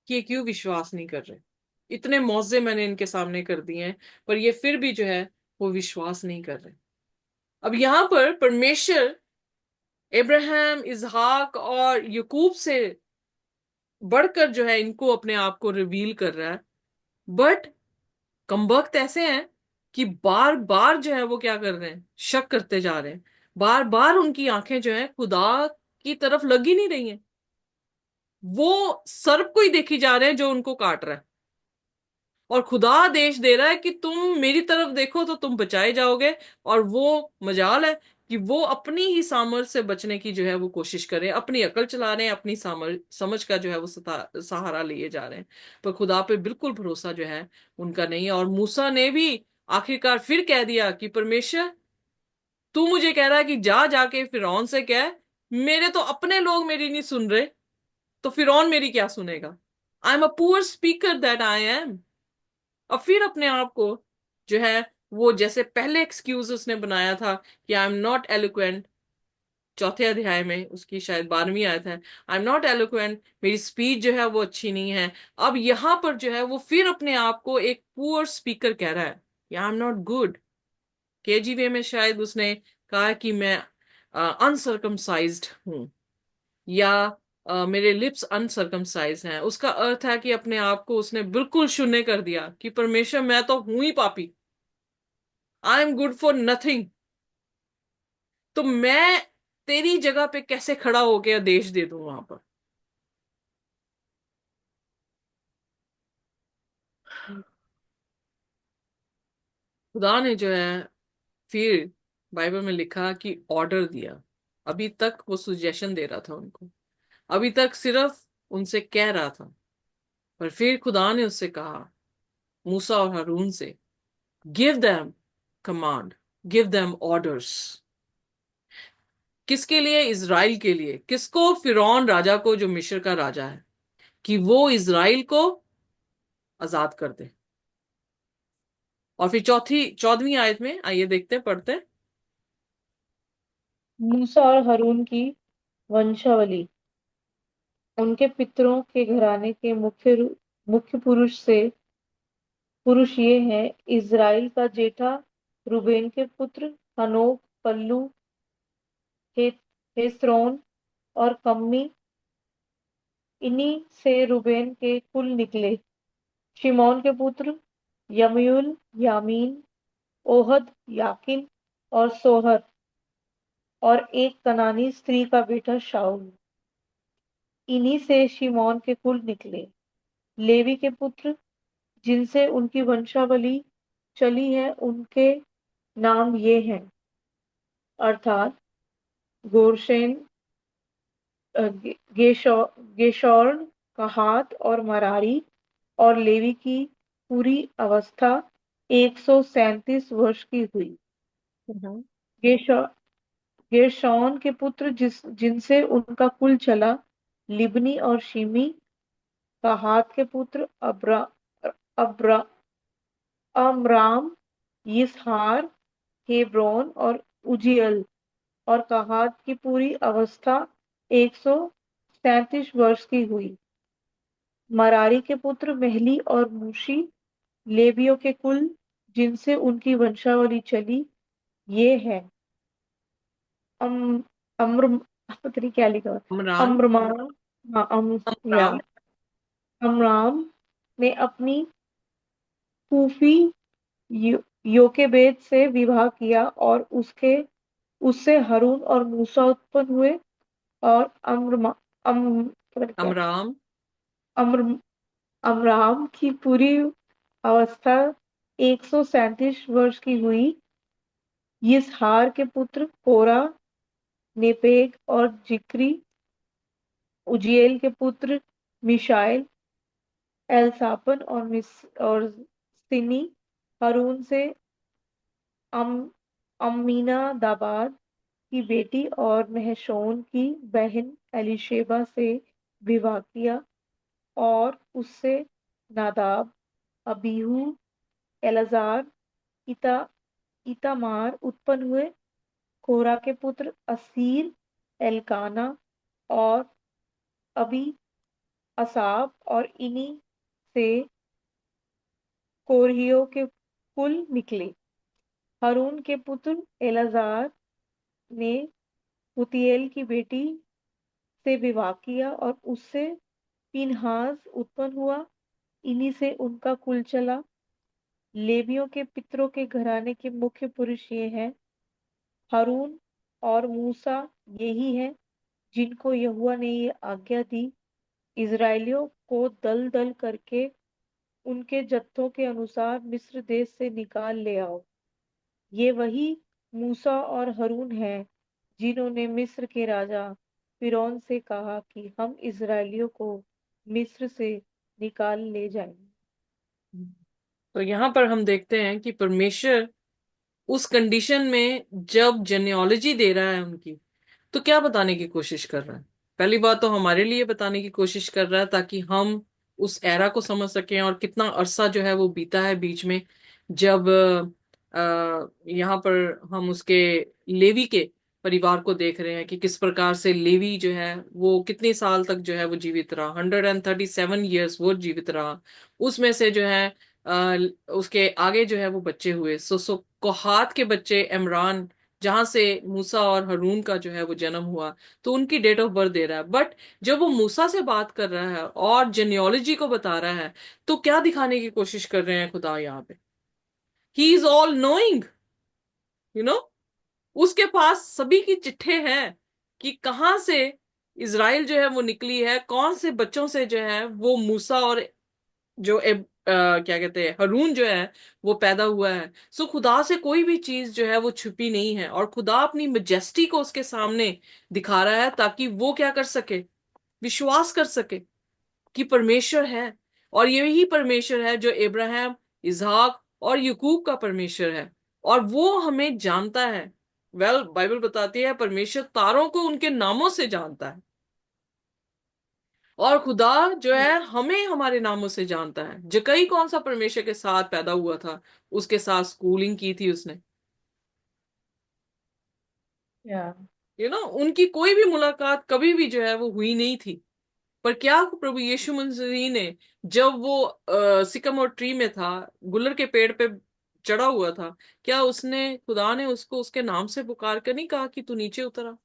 S1: कि ये क्यों विश्वास नहीं कर रहे। इतने मौजे मैंने इनके सामने कर दिए हैं, पर ये फिर भी जो है वो विश्वास नहीं कर रहे। अब यहां पर परमेश्वर इब्राहिम, इसहाक और यकूब से बढ़कर जो है इनको अपने आप को रिवील कर रहा है। बट कमबख्त ऐसे हैं कि बार बार जो है वो क्या कर रहे हैं, शक करते जा रहे हैं। बार बार उनकी आंखें जो है खुदा की तरफ लग ही नहीं रही हैं। वो सर्प को ही देखी जा रहे हैं जो उनको काट रहा है, और खुदा आदेश दे रहा है कि तुम मेरी तरफ देखो तो तुम बचाए जाओगे। और वो मजाल है कि वो अपनी ही सामर्थ से बचने की जो है वो कोशिश करें, अपनी अकल चला रहे हैं, अपनी समझ का जो है वो सहारा लिए जा रहे हैं। पर खुदा पे बिल्कुल भरोसा जो है उनका नहीं है। और मूसा ने भी आखिरकार फिर कह दिया कि परमेश्वर, तू मुझे कह रहा है कि जा जाके फिरौन से कह, मेरे तो अपने लोग मेरी नहीं सुन रहे, तो फिरौन मेरी क्या सुनेगा। I am a poor speaker that I M. और फिर अपने आप को जो है वो जैसे पहले एक्सक्यूज उसने बनाया था कि आई एम नॉट एलोक्वेंट, चौथे अध्याय में उसकी शायद 12वीं आयत है, आई एम नॉट एलोक्वेंट, मेरी स्पीच जो है वो अच्छी नहीं है। अब यहां पर जो है वो फिर अपने आप को एक पुअर स्पीकर कह रहा है, आई एम नॉट गुड। केजीवे में शायद उसने कहा कि मैं अनसर्कमसाइज्ड हूं, या मेरे लिप्स अनसर्कमसाइज हैं। उसका अर्थ है कि अपने आप को उसने बिल्कुल शून्य कर दिया कि परमेश्वर मैं तो हूं ही पापी, I am good for nothing. तो मैं तेरी जगह पे कैसे खड़ा होके आदेश दे दूं वहां पर। खुदा ने जो है फिर बाइबल में लिखा कि ऑर्डर दिया। अभी तक वो सुजेशन दे रहा था उनको, अभी तक सिर्फ उनसे कह रहा था, पर फिर खुदा ने उससे कहा, मूसा और हारून से, give them command, give them orders. किसके लिए? इज़राइल के लिए। किसको? फिरौन राजा को, जो मिस्र का राजा है, कि वो इज़राइल को आजाद कर दे। और फिर 14वीं आयत में आइए देखते हैं, पढ़ते हैं।
S2: मूसा और हारून की वंशावली। उनके पितरों के घराने के मुख्य पुरुष ये हैं: इज़राइल का जेठा रूबेन के पुत्र हनोक, पल्लू, हे, हेस्रोन और कम्मी। इन्हीं से रूबेन के कुल निकले। शिमोन के पुत्र यमूएल, यामीन, ओहद, याकिन और सोहर, और एक कनानी स्त्री का बेटा शाऊल। इन्हीं से शिमोन के कुल निकले। लेवी के पुत्र जिनसे उनकी वंशावली चली है, उनके नाम ये हैं, अर्थात गोर्शेन, गेशौन, कहात और मरारी। और लेवी की पूरी अवस्था 137 वर्ष की हुई।
S1: हम्म।
S2: गेशौ गेर्शौन के पुत्र जिनसे उनका कुल चला, लिबनी और शिमी। कहात के पुत्र अब्रा अमराम, यिसहार, हेब्रोन और उजियल। और कहात की पूरी अवस्था 137 वर्ष की हुई। मरारी के पुत्र महली और मूशी। लेवियों के कुल जिनसे उनकी वंशावली चली, ये है: अम अम्र पता नहीं क्या लिखा हुआ है।
S1: इमरान।
S2: अम्रमान। हाँ, या
S1: अमराम।
S2: अमराम ने अपनी फूफी योकेबेद से विवाह किया, और उससे हारून और मूसा उत्पन्न हुए। और पता नहीं क्या
S1: अमराम।
S2: अम्र अमराम की पूरी अवस्था 137 वर्ष की हुई। यिसहार के पुत्र कोरा, नेपेग और जिक्री। उजिएल के पुत्र मिशाएल, एलसापन और सिनी। हारून से अम अम्मीनादाबाद की बेटी और नहशोन की बहन एलीशेबा से विवाह किया, और उससे नादाब, अबीहू, एलाजार, इता इतामार उत्पन्न हुए। कोरा के पुत्र असीर, एलकाना और अबी असाफ और इन्हीं से कोरहियों के कुल निकले। हारून के पुत्र एलाजार ने पुतीएल की बेटी से विवाह किया और उससे पीनहास उत्पन्न हुआ। इन्हीं से उनका कुल चला। लेवियों के पितरों के घराने के मुख्य पुरुष ये हैं, हारून और मूसा, यही हैं जिनको यहोवा ने ये आज्ञा दी, इजराइलियों को दल दल करके उनके जत्थों के अनुसार मिस्र देश से निकाल ले आओ। ये वही मूसा और हारून हैं जिन्होंने मिस्र के राजा फिरौन से कहा कि हम इजराइलियों को मिस्र से निकाल ले जाएंगे।
S1: तो यहाँ पर हम देखते हैं कि परमेश्वर उस कंडीशन में जब जेनियोलॉजी दे रहा है उनकी, तो क्या बताने की कोशिश कर रहा है? पहली बात तो हमारे लिए बताने की कोशिश कर रहा है ताकि हम उस एरा को समझ सकें और कितना अरसा जो है वो बीता है बीच में, जब यहाँ पर हम उसके लेवी के परिवार को देख रहे हैं कि किस प्रकार से लेवी जो है वो कितने साल तक जो है वो जीवित रहा। 137 ईयर्स वो जीवित रहा। उसमें से जो है उसके आगे जो है वो बच्चे हुए। सो कोहात के बच्चे इमरान, जहां से मूसा और हारून का जो है वो जन्म हुआ, तो उनकी डेट ऑफ बर्थ दे रहा है। बट जब वो मूसा से बात कर रहा है और जेनियोलॉजी को बता रहा है, तो क्या दिखाने की कोशिश कर रहे हैं खुदा यहाँ पे? He is all knowing, you know. उसके पास सभी की चिट्ठे हैं कि कहाँ से इज़राइल जो है वो निकली है, कौन से बच्चों से जो है वो मूसा और जो क्या कहते हैं हारून जो है वो पैदा हुआ है। सो खुदा से कोई भी चीज जो है वो छुपी नहीं है, और खुदा अपनी मजेस्टी को उसके सामने दिखा रहा है ताकि वो क्या कर सके, विश्वास कर सके कि परमेश्वर है। और यही परमेश्वर है जो इब्राहिम, इसहाक और यकूब का परमेश्वर है, और वो हमें जानता है। बाइबल बताती है परमेश्वर तारों को उनके नामों से जानता है, और खुदा जो है हमें हमारे नामों से जानता है। जकई कौन सा परमेश्वर के साथ पैदा हुआ था, उसके साथ स्कूलिंग की थी उसने,
S2: या
S1: उनकी कोई भी मुलाकात कभी भी जो है वो हुई नहीं थी। पर क्या प्रभु यीशु मसीह ने, जब वो सिकमोर ट्री में था, गुलर के पेड़ पे चढ़ा हुआ था, क्या उसने, खुदा ने उसको उसके नाम से पुकार कर नहीं कहा कि तू नीचे उतरा?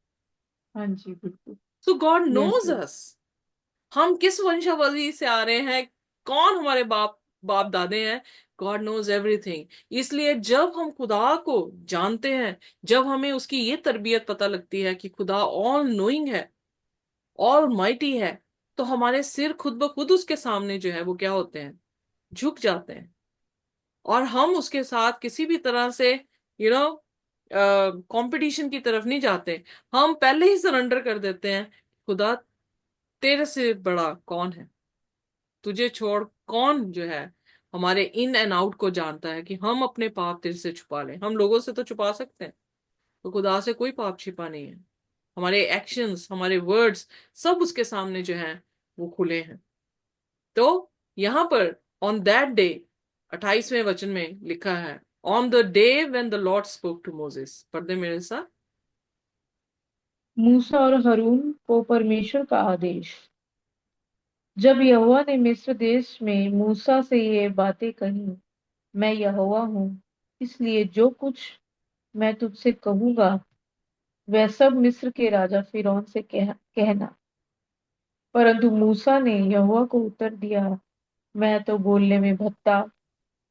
S2: हाँ जी, बिल्कुल।
S1: सो गॉड
S2: यस
S1: नोज
S2: यस।
S1: अस। हम किस वंशावली से आ रहे हैं, कौन हमारे बाप बाप दादे हैं, गॉड नोज एवरीथिंग। इसलिए जब हम खुदा को जानते हैं, जब हमें उसकी ये तरबियत पता लगती है कि खुदा ऑल नोइंग है, ऑल माइटी है, तो हमारे सिर खुद ब खुद उसके सामने जो है वो क्या होते हैं, झुक जाते हैं। और हम उसके साथ किसी भी तरह से यू नो कंपटीशन की तरफ नहीं जाते। हम पहले ही सरेंडर कर देते हैं, खुदा तेरे से बड़ा कौन है, तुझे छोड़ कौन जो है हमारे इन एंड आउट को जानता है कि हम अपने पाप तेरे से छुपा लें। हम लोगों से तो छुपा सकते हैं, तो खुदा से कोई पाप छिपा नहीं है। हमारे एक्शंस, हमारे वर्ड्स, सब उसके सामने जो है वो खुले हैं। तो यहां पर ऑन दैट डे, 28वें वचन में लिखा है, on the day when the Lord spoke to Moses. पढ़ मेरे साथ।
S2: मूसा और हारून को परमेश्वर का आदेश। जब यहोवा ने मिस्र देश में मूसा से ये बातें कही, मैं यहोवा हूँ, इसलिए जो कुछ मैं तुझसे कहूंगा वह सब मिस्र के राजा फिरौन से कहना। परंतु मूसा ने यहोवा को उत्तर दिया, मैं तो बोलने में भद्दा,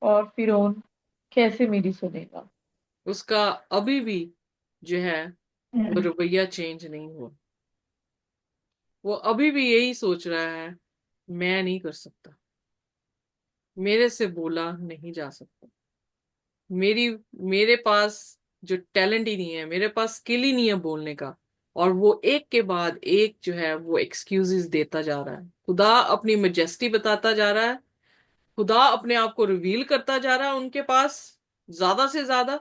S2: और फिरौन कैसे मेरी सुनेगा।
S1: उसका अभी भी जो है वो
S2: हम्म।
S1: रवैया चेंज नहीं हुआ। वो अभी भी यही सोच रहा है, मैं नहीं कर सकता, मेरे से बोला नहीं जा सकता, मेरी मेरे पास जो टैलेंट ही नहीं है, मेरे पास स्किल ही नहीं है बोलने का। और वो एक के बाद एक जो है वो एक्सक्यूजेस देता जा रहा है। खुदा अपनी मेजेस्टी बताता जा रहा है, खुदा अपने आप को रिवील करता जा रहा है उनके पास ज्यादा से ज्यादा,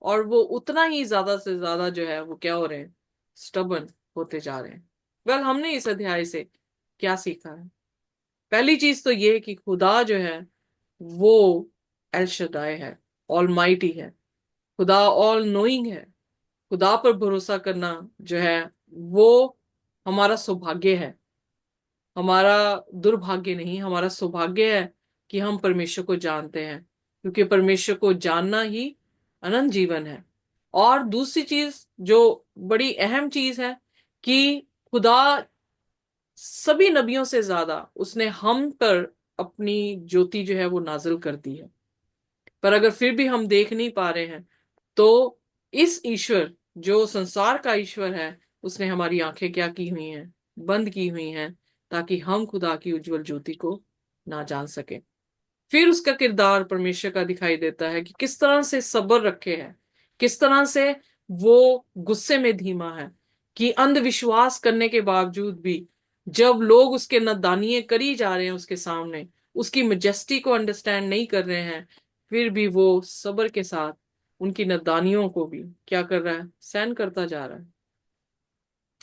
S1: और वो उतना ही ज्यादा से ज्यादा जो है वो क्या हो रहे हैं, स्टबन होते जा रहे हैं। हमने इस अध्याय से क्या सीखा है? पहली चीज तो ये है कि खुदा जो है वो एल शदाई है, ऑलमाइटी है, खुदा ऑल नोइंग है। खुदा पर भरोसा करना जो है वो हमारा सौभाग्य है। हमारा दुर्भाग्य नहीं, हमारा सौभाग्य है कि हम परमेश्वर को जानते हैं, क्योंकि परमेश्वर को जानना ही अनंत जीवन है। और दूसरी चीज जो बड़ी अहम चीज है कि खुदा सभी नबियों से ज्यादा उसने हम पर अपनी ज्योति जो है वो नाजिल कर दी है। पर अगर फिर भी हम देख नहीं पा रहे हैं, तो इस ईश्वर जो संसार का ईश्वर है, उसने हमारी आंखें क्या की हुई हैं, बंद की हुई हैं, ताकि हम खुदा की उज्जवल ज्योति को ना जान सके। फिर उसका किरदार परमेश्वर का दिखाई देता है कि किस तरह से सब्र रखे है, किस तरह से वो गुस्से में धीमा है, कि अंधविश्वास करने के बावजूद भी जब लोग उसके नदानिये करी जा रहे हैं उसके सामने, उसकी मजेस्टी को अंडरस्टैंड नहीं कर रहे हैं, फिर भी वो सब्र के साथ उनकी नदानियों को भी क्या कर रहा है, सहन करता जा रहा है।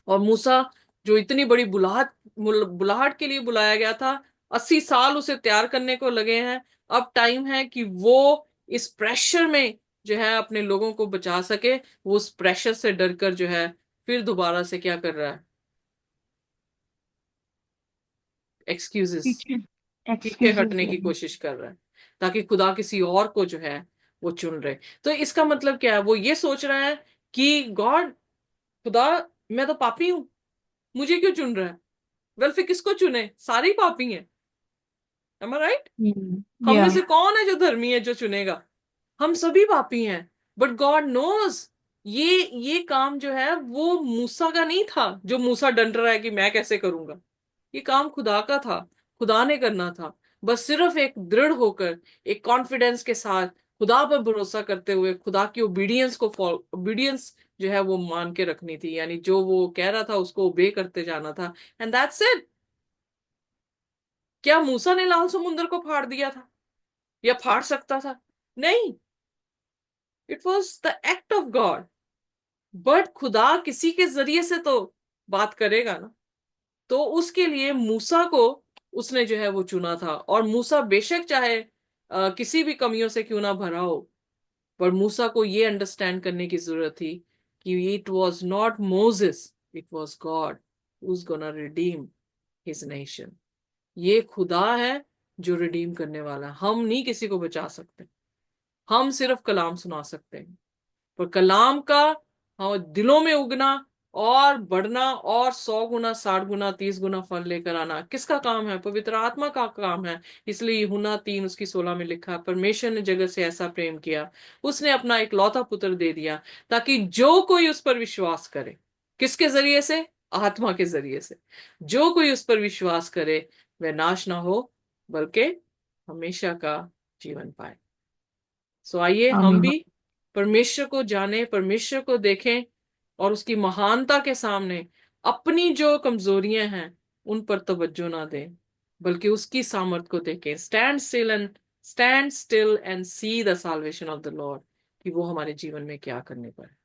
S1: और मूसा जो इतनी बड़ी बुलाहट के लिए बुलाया गया था, 80 साल उसे तैयार करने को लगे हैं। अब टाइम है कि वो इस प्रेशर में जो है अपने लोगों को बचा सके। वो उस प्रेशर से डरकर जो है फिर दोबारा से क्या कर रहा है, एक्सक्यूजेस,
S2: पीछे
S1: पीछे
S2: एक्सक्यूजेस
S1: हटने
S2: दे
S1: की
S2: रहे हैं।
S1: कोशिश कर रहा है, ताकि खुदा किसी और को जो है वो चुन रहे। तो इसका मतलब क्या है, वो ये सोच रहा है कि गॉड, खुदा, मैं तो पापी हूं, मुझे क्यों चुन रहा है? वेल फिर किसको चुने, सारे ही पापी हैं। M I right? हम
S2: या
S1: में से कौन है जो धर्मी है जो चुनेगा? हम सभी पापी हैं। बट गॉड नोज ये काम जो है वो मूसा का नहीं था, जो मूसा डंड रहा है कि मैं कैसे करूंगा। ये काम खुदा का था, खुदा ने करना था। बस सिर्फ एक दृढ़ होकर, एक कॉन्फिडेंस के साथ, खुदा पर भरोसा करते हुए खुदा की ओबीडियंस जो है वो मान के रखनी थी, यानी जो वो कह रहा था उसको ओबे करते जाना था। And that's it. क्या मूसा ने लाल समुद्र को फाड़ दिया था या फाड़ सकता था? नहीं, it was the act of God. But खुदा किसी के जरिए से तो बात करेगा ना। तो उसके लिए मूसा को उसने जो है वो चुना था। और मूसा बेशक चाहे किसी भी कमियों से क्यों ना भरा हो, पर मूसा को ये अंडरस्टैंड करने की जरूरत थी कि it was not Moses, it was God who's gonna redeem his nation। ये खुदा है जो रिडीम करने वाला है। हम नहीं किसी को बचा सकते, हम सिर्फ कलाम सुना सकते हैं। पर कलाम का हाँ दिलों में उगना और बढ़ना और 100 गुना 60 गुना 30 गुना फल लेकर आना किसका काम है? पवित्र आत्मा का काम है। इसलिए यूहन्ना 3:16 में लिखा, परमेश्वर ने जगत से ऐसा प्रेम किया, उसने अपना एक लौता पुत्र दे दिया, ताकि जो कोई उस पर विश्वास करे, किसके जरिए से? आत्मा के जरिए से। जो कोई उस पर विश्वास करे वह नाश ना हो, बल्कि हमेशा का जीवन पाए। सो आइए हम
S2: आमीन।
S1: भी परमेश्वर को जाने, परमेश्वर को देखें, और उसकी महानता के सामने अपनी जो कमजोरियां हैं उन पर तवज्जो ना दें, बल्कि उसकी सामर्थ को देखें। Stand still and see the salvation of the Lord, कि वो हमारे जीवन में क्या करने पर है।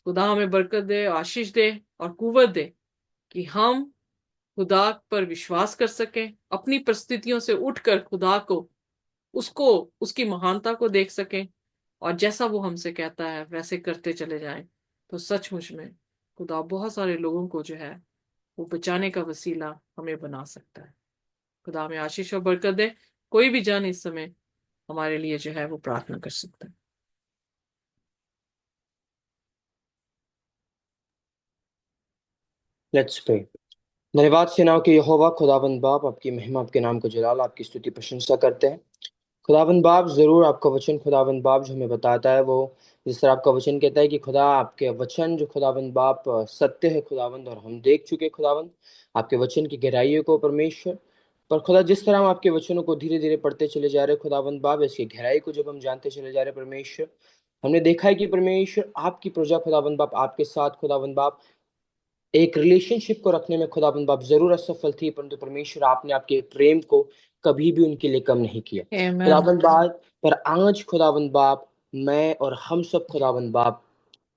S1: खुदा हमें बरकत दे, आशीष दे और कुवत दे कि हम खुदा पर विश्वास कर सकें, अपनी परिस्थितियों से उठकर खुदा को, उसको, उसकी महानता को देख सकें, और जैसा वो हमसे कहता है वैसे करते चले जाएं। तो सचमुच में खुदा बहुत सारे लोगों को जो है वो बचाने का वसीला हमें बना सकता है। खुदा हमें आशीष और बरकत दे। कोई भी जन इस समय हमारे लिए जो है वो प्रार्थना कर सकता है।
S3: Let's pray. धन्यवाद सेनाओं के यहोवा खुदाबंद बाप, आपकी महिमा, आपके नाम को जलाल, आपकी स्तुति प्रशंसा करते हैं। खुदाबंद बाप, जरूर आपका वचन खुदाबंद बाप जो हमें बताता है, वो जिस तरह आपका वचन कहता है कि खुदा आपके वचन जो खुदाबंद बाप सत्य है खुदाबंद, और हम देख चुके खुदाबंद आपके वचन की गहराइयों को परमेश्वर। पर खुदा, जिस तरह हम आपके वचनों को धीरे धीरे पढ़ते चले जा रहे खुदाबंद बाप, इसकी गहराई को जब हम जानते चले जा रहे परमेश्वर, हमने देखा है कि परमेश्वर आपकी प्रजा खुदाबंद बाप आपके साथ खुदाबंद बाप एक रिलेशनशिप को रखने में खुदाबंद बाप जरूर असफल थी, परंतु परमेश्वर आपने आपके प्रेम को कभी भी उनके लिए कम नहीं किया
S1: आमेन।
S3: खुदाबंद बाप। पर आज खुदाबंद बाप, मैं और हम सब खुदाबंद बाप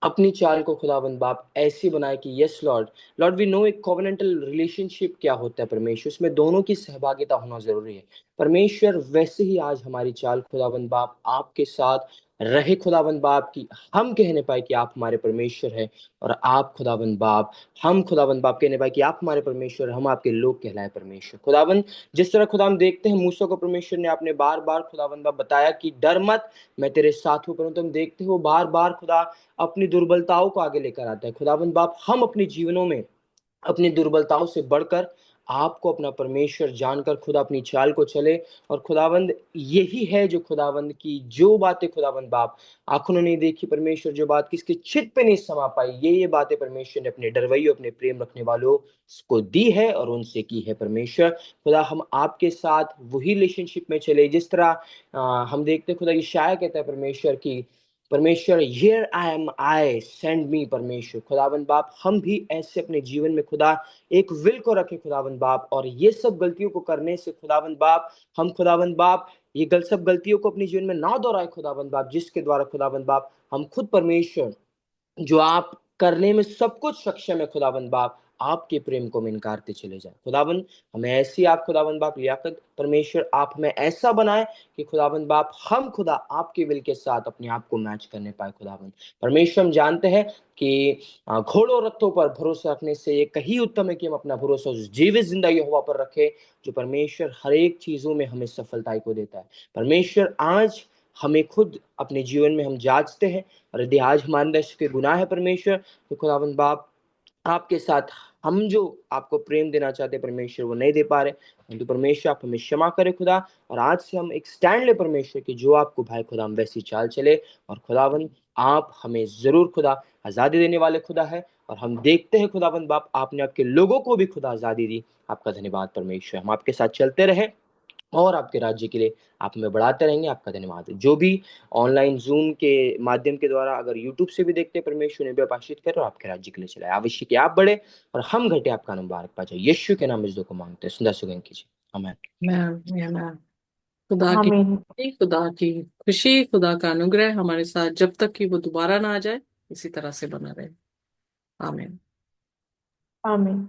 S3: अपनी चाल को खुदाबंद बाप ऐसी बनाए कि yes Lord, Lord we know एक कोवेनेंटल रिलेशनशिप क्या होता है परमेश्वर, उसमें दोनों की सहभागिता होना जरूरी है परमेश्वर। वैसे ही आज हमारी चाल खुदाबंद बाप आपके साथ रहे खुदावंद बाप की हम कहने पाए कि आप हमारे परमेश्वर हैं, और आप खुदावंद बाप, हम खुदावंद बाप कहने पाए कि आप हमारे परमेश्वर, हम आपके लोग कहलाए परमेश्वर। खुदावंद, जिस तरह खुदा हम देखते हैं मूसा को परमेश्वर ने आपने बार बार खुदावंद बाप बताया कि डर मत, मैं तेरे साथ हूँ, परंतु हम देखते हो बार बार खुदा अपनी दुर्बलताओं को आगे लेकर आता है। खुदावंद बाप, हम अपने जीवनों में अपनी दुर्बलताओं से बढ़कर आपको अपना परमेश्वर जानकर खुदा अपनी चाल को चले। और खुदावंद, यही है जो खुदावंद की जो बातें खुदावंद बाप आंखों ने नहीं देखी परमेश्वर, जो बात किसके चित्त पे नहीं समा पाई, ये बातें परमेश्वर ने अपने डरवैयों, अपने प्रेम रखने वालों को दी है और उनसे की है परमेश्वर। खुदा, हम आपके साथ वही रिलेशनशिप में चले जिस तरह हम देखते खुदा यशायाह कहता है परमेश्वर की, परमेश्वर here I am, I send me परमेश्वर। खुदावंद बाप, हम भी ऐसे अपने जीवन में खुदा एक विल को रखे खुदावंद बाप, और ये सब गलतियों को करने से खुदावंद बाप, हम खुदावंद बाप ये सब गलतियों को अपने जीवन में ना दोहराए खुदावंद बाप, जिसके द्वारा खुदावंद बाप हम खुद परमेश्वर जो आप करने में सब कुछ सक्षम है खुदावंद बाप, आपके प्रेम को हम इनकारते चले जाए। खुदावंद, हमें ऐसी आप खुदावंद बाप लियाकत परमेश्वर आप हमें ऐसा बनाए कि खुदावंद बाप हम खुदा आपके विल के साथ अपने आप को मैच करने पाए। खुदावंद परमेश्वर, हम जानते हैं कि घोड़ों रथों पर भरोसा रखने से ये कहीं उत्तम है कि हम अपना भरोसा उस जीवित जिंदा यहोवा पर रखें, जो परमेश्वर हर एक चीजों में हमें सफलताई को देता है। परमेश्वर, आज हमें खुद अपने जीवन में हम जांचते हैं, और यदि आज हमारे अंदर के गुनाह है परमेश्वर, तो खुदावंद बाप आपके साथ हम जो आपको प्रेम देना चाहते हैं परमेश्वर वो नहीं दे पा रहे, तो परमेश्वर आप हमें क्षमा करें खुदा। और आज से हम एक स्टैंड ले परमेश्वर कि जो आपको भाई खुदा हम वैसी चाल चले। और खुदावंद, आप हमें जरूर खुदा आजादी देने वाले खुदा है, और हम देखते हैं खुदावंद बाप आपने आपके लोगों को भी खुदा आजादी दी। आपका धन्यवाद परमेश्वर, हम आपके साथ चलते रहे और आपके राज्य के लिए आप हमें बढ़ाते रहेंगे। आपका धन्यवाद। जो भी ऑनलाइन जूम के माध्यम के द्वारा अगर यूट्यूब से भी देखते हैं परमेश्वर ने भी आशीषित कर और आपके राज्य के लिए चलाए, आवश्यक कि आप बढ़े और हम घटे, आपका नाम मुबारक पा जाए। यीशु के नाम में इस दुआ को मांगते हैं, सुंदर सुगंध कीजिए, आमीन।
S1: मैं खुदा की
S2: आमीन।
S1: खुदा की खुशी, खुदा का अनुग्रह हमारे साथ जब तक कि वो दोबारा ना आ जाए इसी तरह से बना रहे। आमीन।
S2: आमीन।